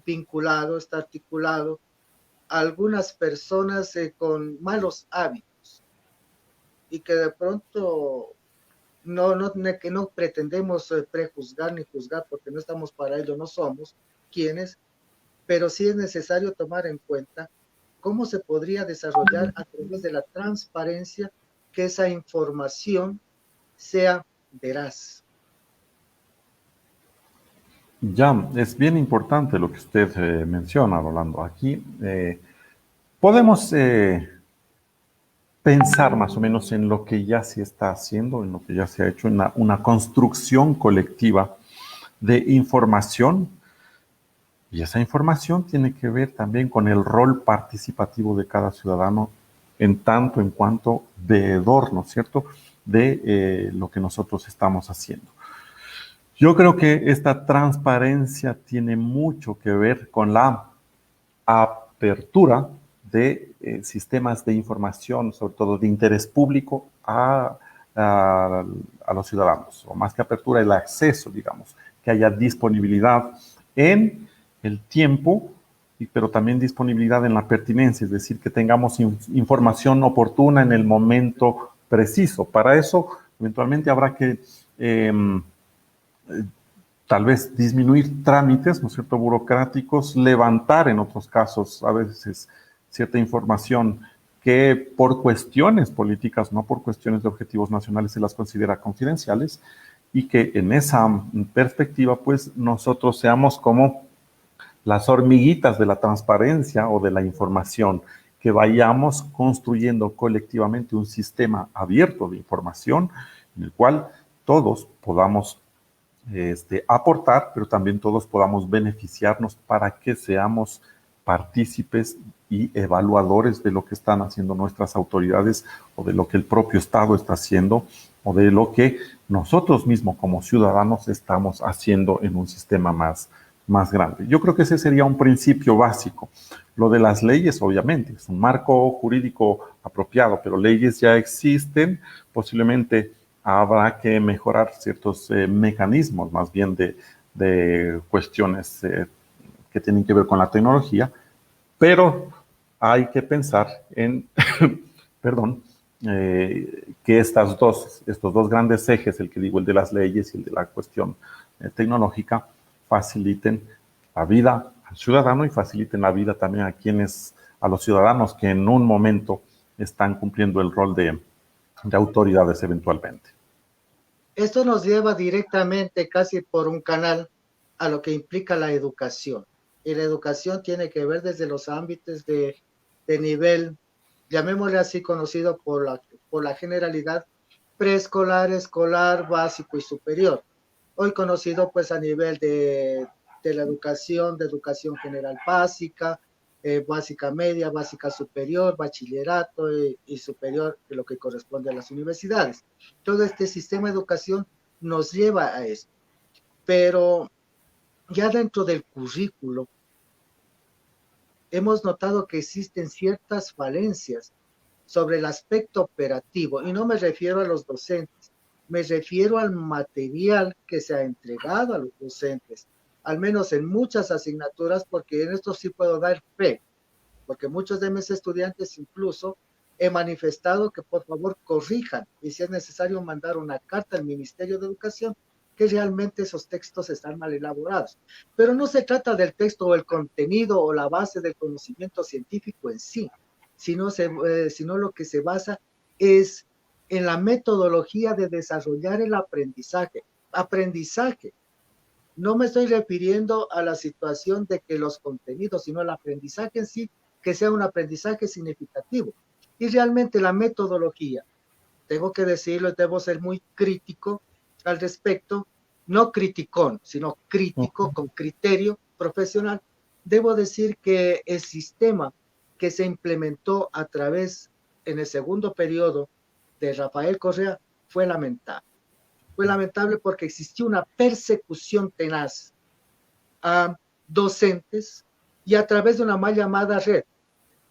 vinculado, está articulado a algunas personas con malos hábitos y que de pronto que no pretendemos prejuzgar ni juzgar porque no estamos para ello, no somos quienes, pero sí es necesario tomar en cuenta cómo se podría desarrollar a través de la transparencia que esa información sea veraz. Ya, es bien importante lo que usted menciona, Rolando. Aquí podemos pensar más o menos en lo que ya se está haciendo, en lo que ya se ha hecho, en una construcción colectiva de información. Y esa información tiene que ver también con el rol participativo de cada ciudadano en tanto en cuanto veedor, ¿no es cierto?, de lo que nosotros estamos haciendo. Yo creo que esta transparencia tiene mucho que ver con la apertura de sistemas de información, sobre todo de interés público, a los ciudadanos, o más que apertura, el acceso, digamos, que haya disponibilidad en el tiempo, pero también disponibilidad en la pertinencia, es decir, que tengamos información oportuna en el momento preciso. Para eso, eventualmente habrá que tal vez disminuir trámites, ¿no es cierto?, burocráticos, levantar en otros casos a veces cierta información que por cuestiones políticas, no por cuestiones de objetivos nacionales, se las considera confidenciales, y que en esa perspectiva, pues, nosotros seamos como las hormiguitas de la transparencia o de la información, que vayamos construyendo colectivamente un sistema abierto de información en el cual todos podamos aportar, pero también todos podamos beneficiarnos para que seamos partícipes y evaluadores de lo que están haciendo nuestras autoridades o de lo que el propio Estado está haciendo o de lo que nosotros mismos como ciudadanos estamos haciendo en un sistema más grande. Yo creo que ese sería un principio básico. Lo de las leyes, obviamente, es un marco jurídico apropiado, pero leyes ya existen, posiblemente habrá que mejorar ciertos mecanismos, más bien de cuestiones que tienen que ver con la tecnología, pero hay que pensar en, perdón, que estos dos grandes ejes, el que digo, el de las leyes y el de la cuestión tecnológica, faciliten la vida al ciudadano y faciliten la vida también a los ciudadanos que en un momento están cumpliendo el rol de autoridades eventualmente. Esto nos lleva directamente, casi por un canal, a lo que implica la educación. Y la educación tiene que ver desde los ámbitos de nivel, llamémosle así, conocido por la generalidad, preescolar, escolar, básico y superior. Hoy conocido pues a nivel de la educación, de educación general básica, básica media, básica superior, bachillerato y superior, de lo que corresponde a las universidades. Todo este sistema de educación nos lleva a esto. Pero ya dentro del currículo, hemos notado que existen ciertas falencias sobre el aspecto operativo, y no me refiero a los docentes, me refiero al material que se ha entregado a los docentes, al menos en muchas asignaturas, porque en esto sí puedo dar fe, porque muchos de mis estudiantes incluso he manifestado que por favor corrijan y si es necesario mandar una carta al Ministerio de Educación que realmente esos textos están mal elaborados. Pero no se trata del texto o el contenido o la base del conocimiento científico en sí, sino lo que se basa es en la metodología de desarrollar el aprendizaje. Aprendizaje. No me estoy refiriendo a la situación de que los contenidos, sino el aprendizaje en sí, que sea un aprendizaje significativo. Y realmente la metodología, tengo que decirlo, debo ser muy crítico al respecto, no criticón, sino crítico con criterio profesional. Debo decir que el sistema que se implementó a través en el segundo periodo de Rafael Correa fue lamentable. Fue lamentable porque existió una persecución tenaz a docentes, y a través de una mal llamada red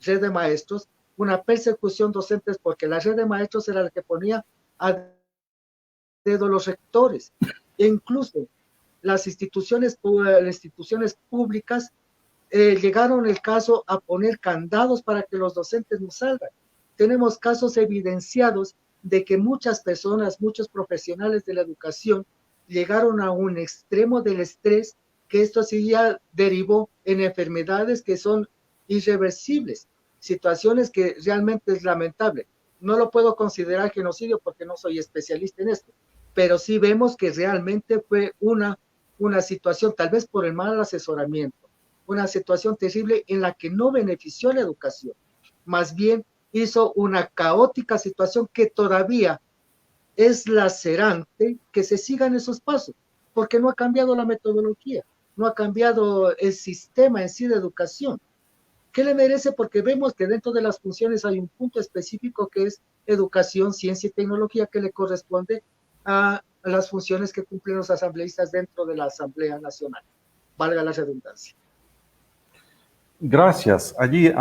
de maestros, una persecución docentes porque la red de maestros era la que ponía a dedo los rectores e incluso las instituciones públicas llegaron el caso a poner candados para que los docentes no salgan. Tenemos casos evidenciados de que muchas personas, muchos profesionales de la educación llegaron a un extremo del estrés, que esto sí ya derivó en enfermedades que son irreversibles, situaciones que realmente es lamentable. No lo puedo considerar genocidio porque no soy especialista en esto, pero sí vemos que realmente fue una situación, tal vez por el mal asesoramiento, una situación terrible en la que no benefició la educación, más bien hizo una caótica situación que todavía es lacerante que se sigan esos pasos, porque no ha cambiado la metodología, no ha cambiado el sistema en sí de educación. ¿Qué le merece? Porque vemos que dentro de las funciones hay un punto específico que es educación, ciencia y tecnología que le corresponde a las funciones que cumplen los asambleístas dentro de la Asamblea Nacional. Valga la redundancia. Gracias. Allí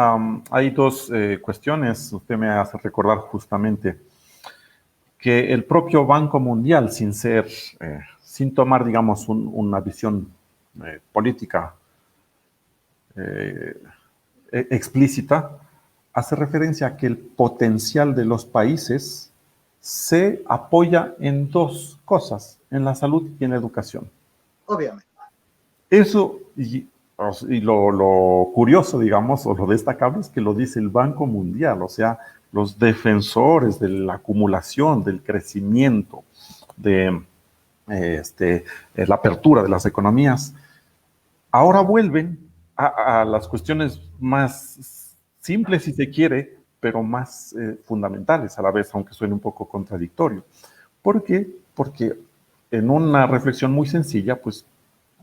hay dos cuestiones. Usted me hace recordar justamente que el propio Banco Mundial, sin tomar, digamos, una visión política explícita, hace referencia a que el potencial de los países se apoya en dos cosas, en la salud y en la educación. Obviamente. Eso, y lo curioso, digamos, o lo destacable es que lo dice el Banco Mundial, o sea, los defensores de la acumulación, del crecimiento, de la apertura de las economías, ahora vuelven a las cuestiones más simples, si se quiere, pero más fundamentales a la vez, aunque suene un poco contradictorio. ¿Por qué? Porque en una reflexión muy sencilla, pues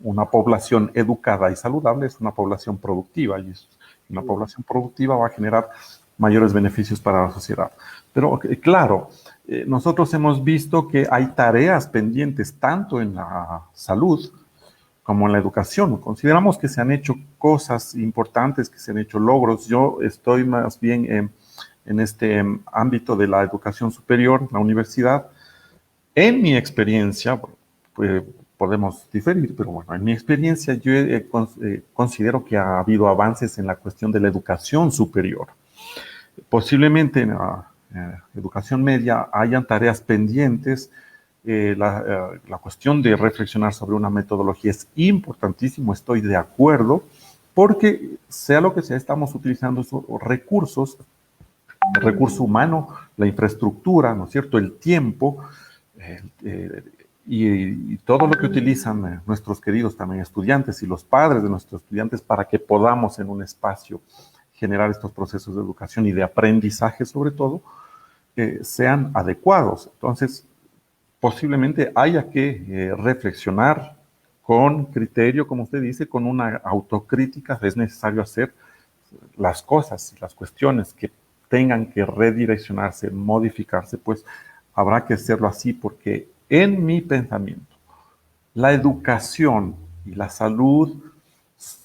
una población educada y saludable es una población productiva y una población productiva va a generar mayores beneficios para la sociedad. Pero claro, nosotros hemos visto que hay tareas pendientes tanto en la salud como en la educación. Consideramos que se han hecho cosas importantes, que se han hecho logros. Yo estoy más bien en este ámbito de la educación superior, la universidad. En mi experiencia, pues, podemos diferir, pero bueno, en mi experiencia yo considero que ha habido avances en la cuestión de la educación superior. Posiblemente en la educación media hayan tareas pendientes. La cuestión de reflexionar sobre una metodología es importantísimo, estoy de acuerdo, porque sea lo que sea, estamos utilizando esos recursos, el recurso humano, la infraestructura, ¿no es cierto?, el tiempo, y todo lo que utilizan nuestros queridos también estudiantes y los padres de nuestros estudiantes para que podamos en un espacio generar estos procesos de educación y de aprendizaje sobre todo, sean adecuados. Entonces, posiblemente haya que reflexionar con criterio, como usted dice, con una autocrítica. Es necesario hacer las cosas, las cuestiones que tengan que redireccionarse, modificarse, pues habrá que hacerlo así, porque en mi pensamiento, la educación y la salud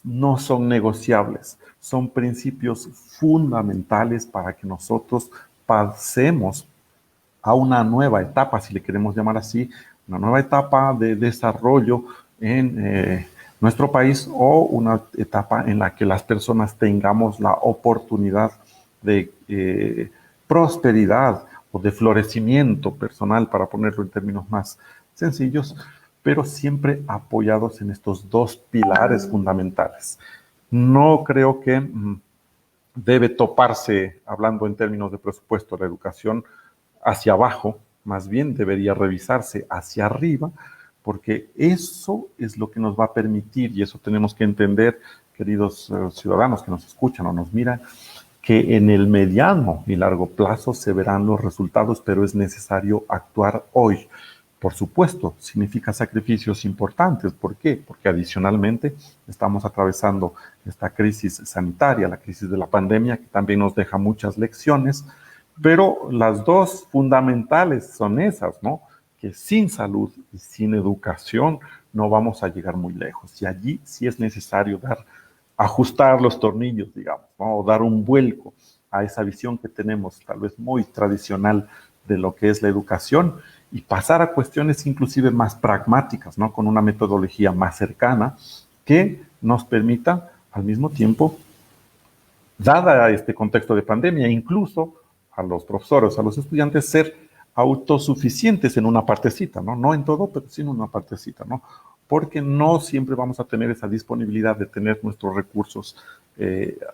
no son negociables, son principios fundamentales para que nosotros pasemos a una nueva etapa, si le queremos llamar así, una nueva etapa de desarrollo en nuestro país, o una etapa en la que las personas tengamos la oportunidad de prosperidad o de florecimiento personal, para ponerlo en términos más sencillos, pero siempre apoyados en estos dos pilares fundamentales. No creo que debe toparse, hablando en términos de presupuesto, la educación hacia abajo, más bien debería revisarse hacia arriba, porque eso es lo que nos va a permitir, y eso tenemos que entender, queridos ciudadanos que nos escuchan o nos miran, que en el mediano y largo plazo se verán los resultados, pero es necesario actuar hoy. Por supuesto, significa sacrificios importantes. ¿Por qué? Porque adicionalmente estamos atravesando esta crisis sanitaria, la crisis de la pandemia, que también nos deja muchas lecciones, pero las dos fundamentales son esas, ¿no? Que sin salud y sin educación no vamos a llegar muy lejos. Y allí sí es necesario dar ajustar los tornillos, digamos, ¿no? O dar un vuelco a esa visión que tenemos tal vez muy tradicional de lo que es la educación y pasar a cuestiones inclusive más pragmáticas, ¿no? Con una metodología más cercana que nos permita al mismo tiempo, dada este contexto de pandemia, incluso a los profesores, a los estudiantes, ser autosuficientes en una partecita, ¿no? No en todo, pero sí en una partecita, ¿no? Porque no siempre vamos a tener esa disponibilidad de tener nuestros recursos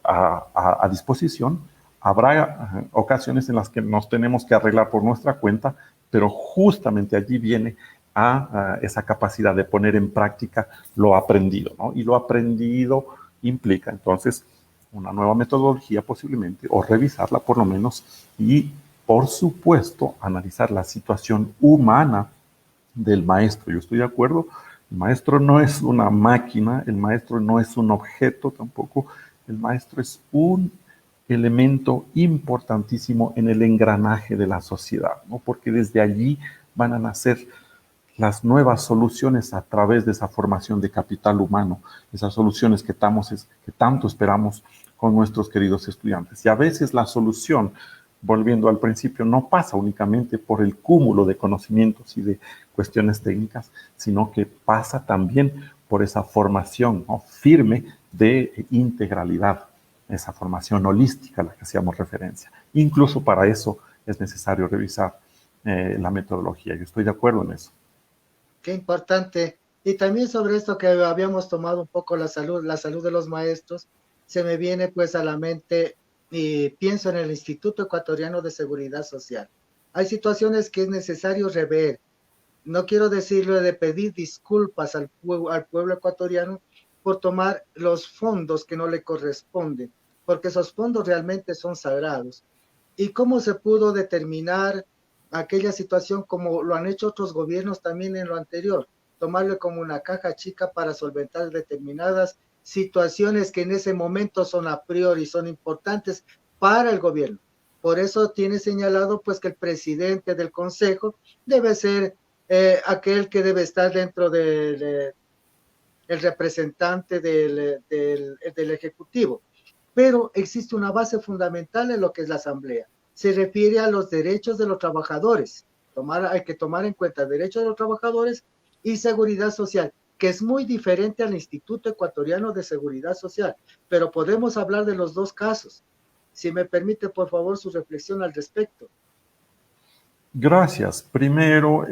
a disposición. Habrá ocasiones en las que nos tenemos que arreglar por nuestra cuenta, pero justamente allí viene a esa capacidad de poner en práctica lo aprendido, ¿no? Y lo aprendido implica entonces una nueva metodología posiblemente, o revisarla por lo menos, y por supuesto analizar la situación humana del maestro. Yo estoy de acuerdo, el maestro no es una máquina, el maestro no es un objeto tampoco, el maestro es un elemento importantísimo en el engranaje de la sociedad, ¿no? Porque desde allí van a nacer las nuevas soluciones a través de esa formación de capital humano, esas soluciones que tanto esperamos con nuestros queridos estudiantes. Y a veces la solución, volviendo al principio, no pasa únicamente por el cúmulo de conocimientos y de cuestiones técnicas, sino que pasa también por esa formación, ¿no?, firme de integralidad, esa formación holística a la que hacíamos referencia. Incluso para eso es necesario revisar la metodología. Yo estoy de acuerdo en eso. Qué importante. Y también sobre esto que habíamos tomado un poco la salud de los maestros, se me viene pues a la mente y pienso en el Instituto Ecuatoriano de Seguridad Social. Hay situaciones que es necesario rever. No quiero decirlo de pedir disculpas al pueblo ecuatoriano por tomar los fondos que no le corresponden, porque esos fondos realmente son sagrados. ¿Y cómo se pudo determinar aquella situación como lo han hecho otros gobiernos también en lo anterior? Tomarlo como una caja chica para solventar determinadas situaciones que en ese momento son a priori, son importantes para el gobierno. Por eso tiene señalado pues que el presidente del consejo debe ser aquel que debe estar dentro del el representante del Ejecutivo. Pero existe una base fundamental en lo que es la Asamblea. Se refiere a los derechos de los trabajadores. Hay que tomar en cuenta derechos de los trabajadores y seguridad social, que es muy diferente al Instituto Ecuatoriano de Seguridad Social, pero podemos hablar de los dos casos. Si me permite, por favor, su reflexión al respecto. Gracias. Primero,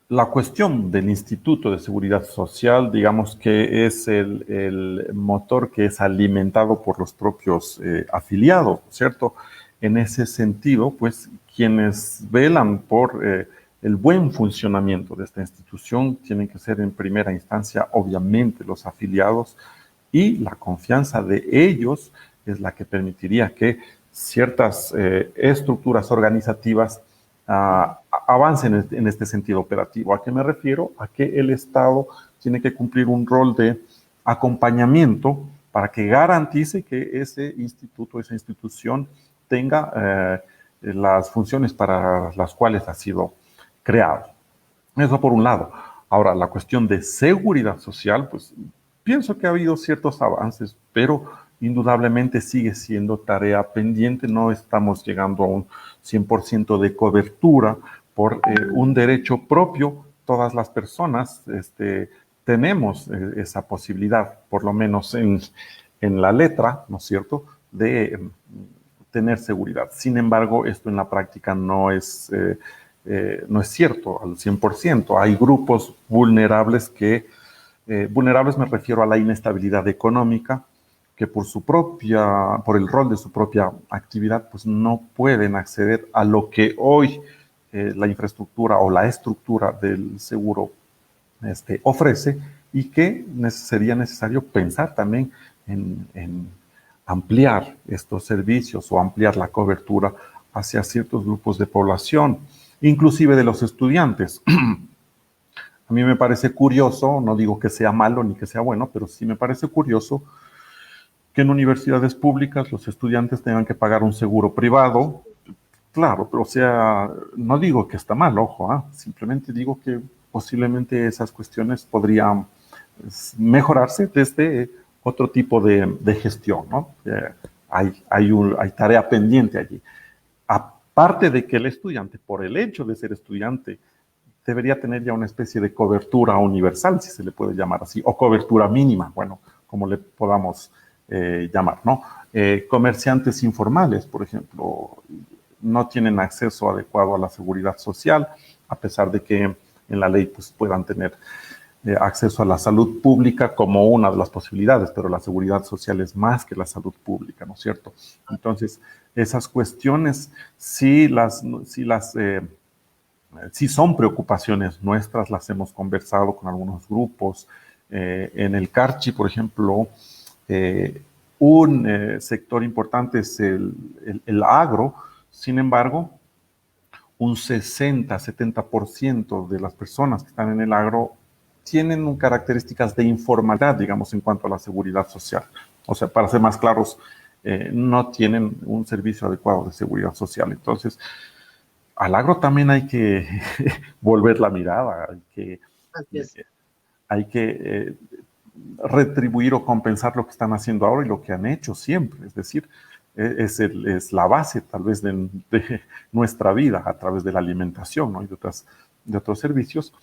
la cuestión del Instituto de Seguridad Social, digamos que es el motor que es alimentado por los propios afiliados, ¿cierto? En ese sentido, pues quienes velan por el buen funcionamiento de esta institución tienen que ser en primera instancia, obviamente, los afiliados, y la confianza de ellos es la que permitiría que ciertas estructuras organizativas avancen en este sentido operativo. ¿A qué me refiero? A que el Estado tiene que cumplir un rol de acompañamiento para que garantice que ese instituto, esa institución tenga las funciones para las cuales ha sido creado. Eso por un lado. Ahora, la cuestión de seguridad social, pues pienso que ha habido ciertos avances, pero indudablemente sigue siendo tarea pendiente. No estamos llegando a un 100% de cobertura por un derecho propio. Todas las personas tenemos esa posibilidad, por lo menos en la letra, ¿no es cierto?, de tener seguridad. Sin embargo, esto en la práctica no es cierto al 100%. Hay grupos vulnerables vulnerables me refiero a la inestabilidad económica, que por el rol de su propia actividad, pues no pueden acceder a lo que hoy la infraestructura o la estructura del seguro ofrece, y que sería necesario pensar también en ampliar estos servicios o ampliar la cobertura hacia ciertos grupos de población, inclusive de los estudiantes. A mí me parece curioso, no digo que sea malo ni que sea bueno, pero sí me parece curioso que en universidades públicas los estudiantes tengan que pagar un seguro privado. Claro, pero o sea, no digo que está mal, ojo, simplemente digo que posiblemente esas cuestiones podrían mejorarse desde otro tipo de gestión, ¿no? Hay tarea pendiente allí. Aparte de que el estudiante, por el hecho de ser estudiante, debería tener ya una especie de cobertura universal, si se le puede llamar así, o cobertura mínima, bueno, como le podamos llamar, ¿no? Comerciantes informales, por ejemplo, no tienen acceso adecuado a la seguridad social, a pesar de que en la ley pues, puedan tener acceso a la salud pública como una de las posibilidades, pero la seguridad social es más que la salud pública, ¿no es cierto? Entonces, esas cuestiones sí son preocupaciones nuestras, las hemos conversado con algunos grupos. En el Carchi, por ejemplo, un sector importante es el agro. Sin embargo, un 60-70% de las personas que están en el agro tienen características de informalidad, digamos, en cuanto a la seguridad social. O sea, para ser más claros, no tienen un servicio adecuado de seguridad social. Entonces, al agro también hay que volver la mirada, hay que retribuir o compensar lo que están haciendo ahora y lo que han hecho siempre. Es decir, es la base tal vez de nuestra vida a través de la alimentación, ¿no? Y de otros servicios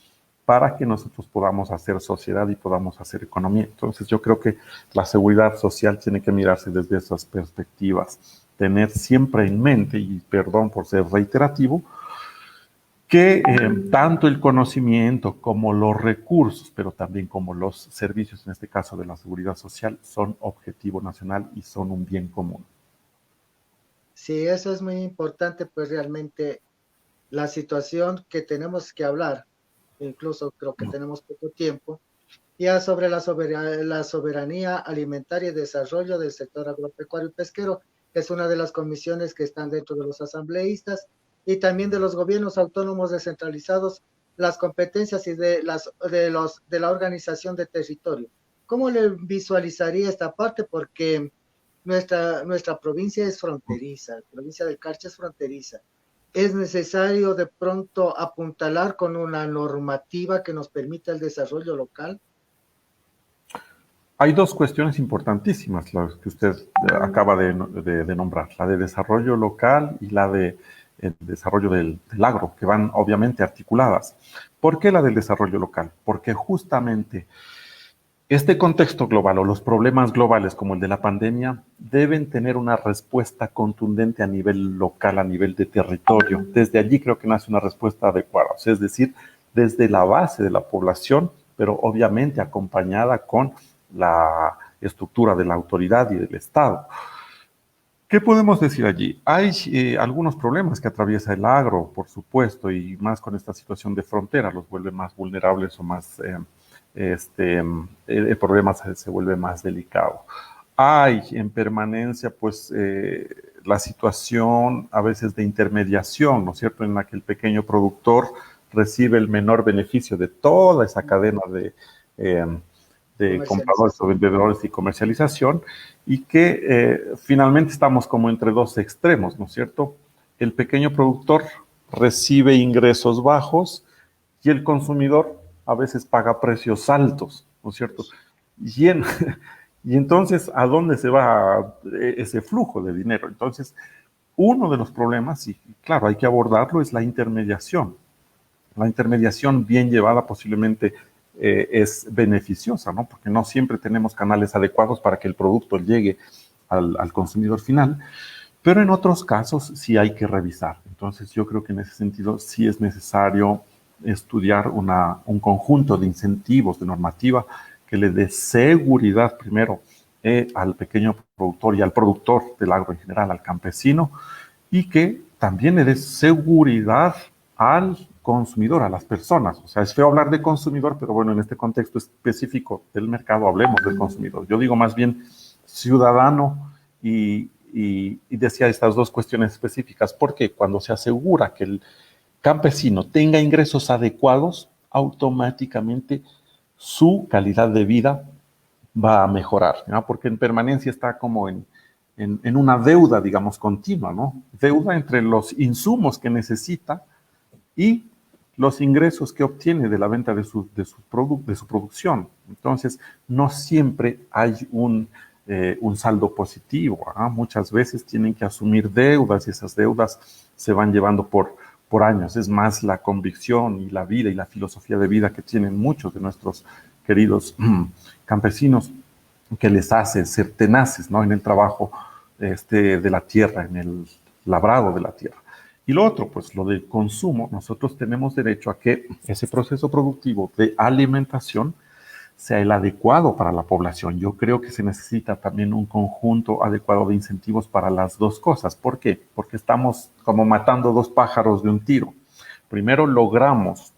para que nosotros podamos hacer sociedad y podamos hacer economía. Entonces yo creo que la seguridad social tiene que mirarse desde esas perspectivas, tener siempre en mente, y perdón por ser reiterativo, que tanto el conocimiento como los recursos, pero también como los servicios, en este caso de la seguridad social, son objetivo nacional y son un bien común. Sí, eso es muy importante, pues realmente la situación que tenemos que hablar, incluso creo que tenemos poco tiempo, ya sobre la soberanía alimentaria y desarrollo del sector agropecuario y pesquero, que es una de las comisiones que están dentro de los asambleístas y también de los gobiernos autónomos descentralizados, las competencias y de la organización de territorio. ¿Cómo le visualizaría esta parte? Porque nuestra provincia es fronteriza, la provincia del Carchi es fronteriza. Es necesario de pronto apuntalar con una normativa que nos permita el desarrollo local. Hay dos cuestiones importantísimas, las que usted acaba de nombrar, la de desarrollo local y la de el desarrollo del agro, que van obviamente articuladas. ¿Por qué la del desarrollo local? Porque justamente este contexto global o los problemas globales como el de la pandemia deben tener una respuesta contundente a nivel local, a nivel de territorio. Desde allí creo que nace una respuesta adecuada, o sea, es decir, desde la base de la población, pero obviamente acompañada con la estructura de la autoridad y del Estado. ¿Qué podemos decir allí? Hay algunos problemas que atraviesa el agro, por supuesto, y más con esta situación de frontera, los vuelve más vulnerables o más, el problema se vuelve más delicado. Hay en permanencia, pues, la situación a veces de intermediación, ¿no es cierto?, en la que el pequeño productor recibe el menor beneficio de toda esa cadena de compradores o vendedores y comercialización, y que finalmente estamos como entre dos extremos, ¿no es cierto? El pequeño productor recibe ingresos bajos y el consumidor a veces paga precios altos, ¿no es cierto? Y, y entonces, ¿a dónde se va ese flujo de dinero? Entonces, uno de los problemas, y claro, hay que abordarlo, es la intermediación. La intermediación bien llevada posiblemente es beneficiosa, ¿no? Porque no siempre tenemos canales adecuados para que el producto llegue al consumidor final, pero en otros casos sí hay que revisar. Entonces yo creo que en ese sentido sí es necesario estudiar un conjunto de incentivos, de normativa que le dé seguridad primero al pequeño productor y al productor del agro en general, al campesino, y que también le dé seguridad al consumidor, a las personas. O sea, es feo hablar de consumidor, pero bueno, en este contexto específico del mercado hablemos del consumidor. Yo digo más bien ciudadano y decía estas dos cuestiones específicas, porque cuando se asegura que el campesino tenga ingresos adecuados, automáticamente su calidad de vida va a mejorar, ¿no? Porque en permanencia está como en una deuda, digamos, continua, ¿no? Deuda entre los insumos que necesita y los ingresos que obtiene de la venta de su producción. Entonces, no siempre hay un saldo positivo. Muchas veces tienen que asumir deudas y esas deudas se van llevando por años. Es más la convicción y la vida y la filosofía de vida que tienen muchos de nuestros queridos campesinos que les hace ser tenaces, ¿no? En el trabajo de la tierra, en el labrado de la tierra. Y lo otro, pues lo del consumo, nosotros tenemos derecho a que ese proceso productivo de alimentación sea el adecuado para la población. Yo creo que se necesita también un conjunto adecuado de incentivos para las dos cosas. ¿Por qué? Porque estamos como matando dos pájaros de un tiro. Primero logramos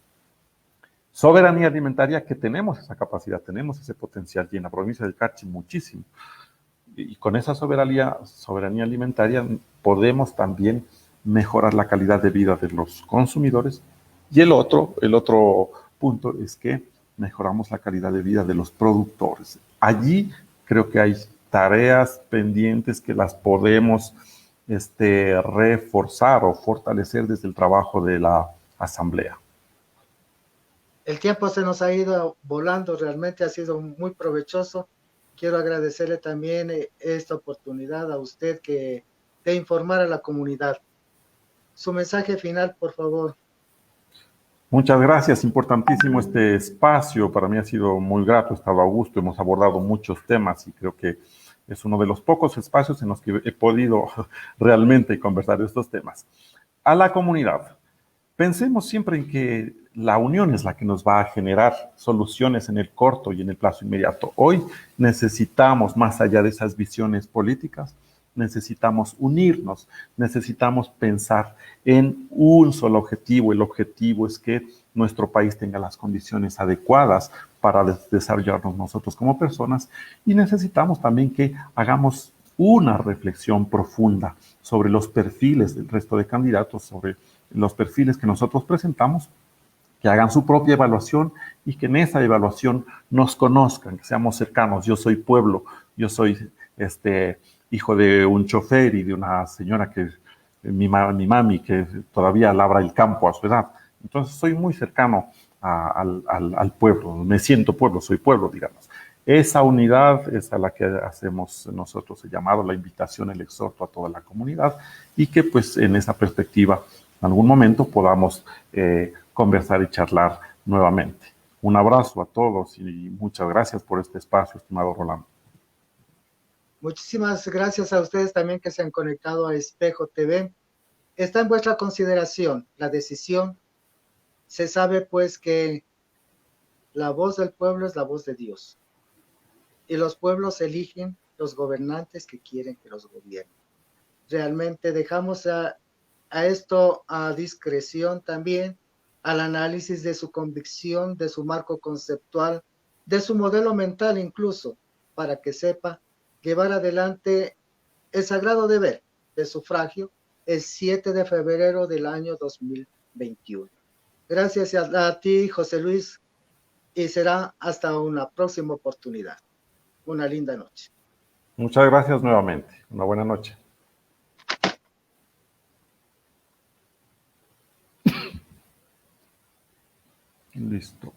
soberanía alimentaria, que tenemos esa capacidad, tenemos ese potencial, y en la provincia del Carchi muchísimo. Y con esa soberanía alimentaria podemos también mejorar la calidad de vida de los consumidores. Y el otro punto es que mejoramos la calidad de vida de los productores. Allí creo que hay tareas pendientes que las podemos reforzar o fortalecer desde el trabajo de la asamblea. El tiempo se nos ha ido volando, realmente ha sido muy provechoso. Quiero agradecerle también esta oportunidad a usted de informar a la comunidad. Su mensaje final, por favor. Muchas gracias, importantísimo este espacio. Para mí ha sido muy grato, he estado a gusto, hemos abordado muchos temas y creo que es uno de los pocos espacios en los que he podido realmente conversar de estos temas. A la comunidad, pensemos siempre en que la unión es la que nos va a generar soluciones en el corto y en el plazo inmediato. Hoy necesitamos, más allá de esas visiones políticas, necesitamos unirnos, necesitamos pensar en un solo objetivo. El objetivo es que nuestro país tenga las condiciones adecuadas para desarrollarnos nosotros como personas, y necesitamos también que hagamos una reflexión profunda sobre los perfiles del resto de candidatos, sobre los perfiles que nosotros presentamos, que hagan su propia evaluación y que en esa evaluación nos conozcan, que seamos cercanos. Yo soy pueblo, yo soy hijo de un chofer y de una señora que, mi mami, que todavía labra el campo a su edad. Entonces soy muy cercano al pueblo, me siento pueblo, soy pueblo, digamos. Esa unidad es a la que hacemos nosotros el llamado, la invitación, el exhorto a toda la comunidad, y que pues en esa perspectiva en algún momento podamos conversar y charlar nuevamente. Un abrazo a todos y muchas gracias por este espacio, estimado Rolando. Muchísimas gracias a ustedes también que se han conectado a Espejo TV. Está en vuestra consideración la decisión. Se sabe pues que la voz del pueblo es la voz de Dios. Y los pueblos eligen los gobernantes que quieren que los gobiernen. Realmente dejamos a esto a discreción también, al análisis de su convicción, de su marco conceptual, de su modelo mental incluso, para que sepa llevar adelante el sagrado deber de sufragio el 7 de febrero del año 2021. Gracias a ti, José Luis, y será hasta una próxima oportunidad. Una linda noche. Muchas gracias nuevamente. Una buena noche. Listo.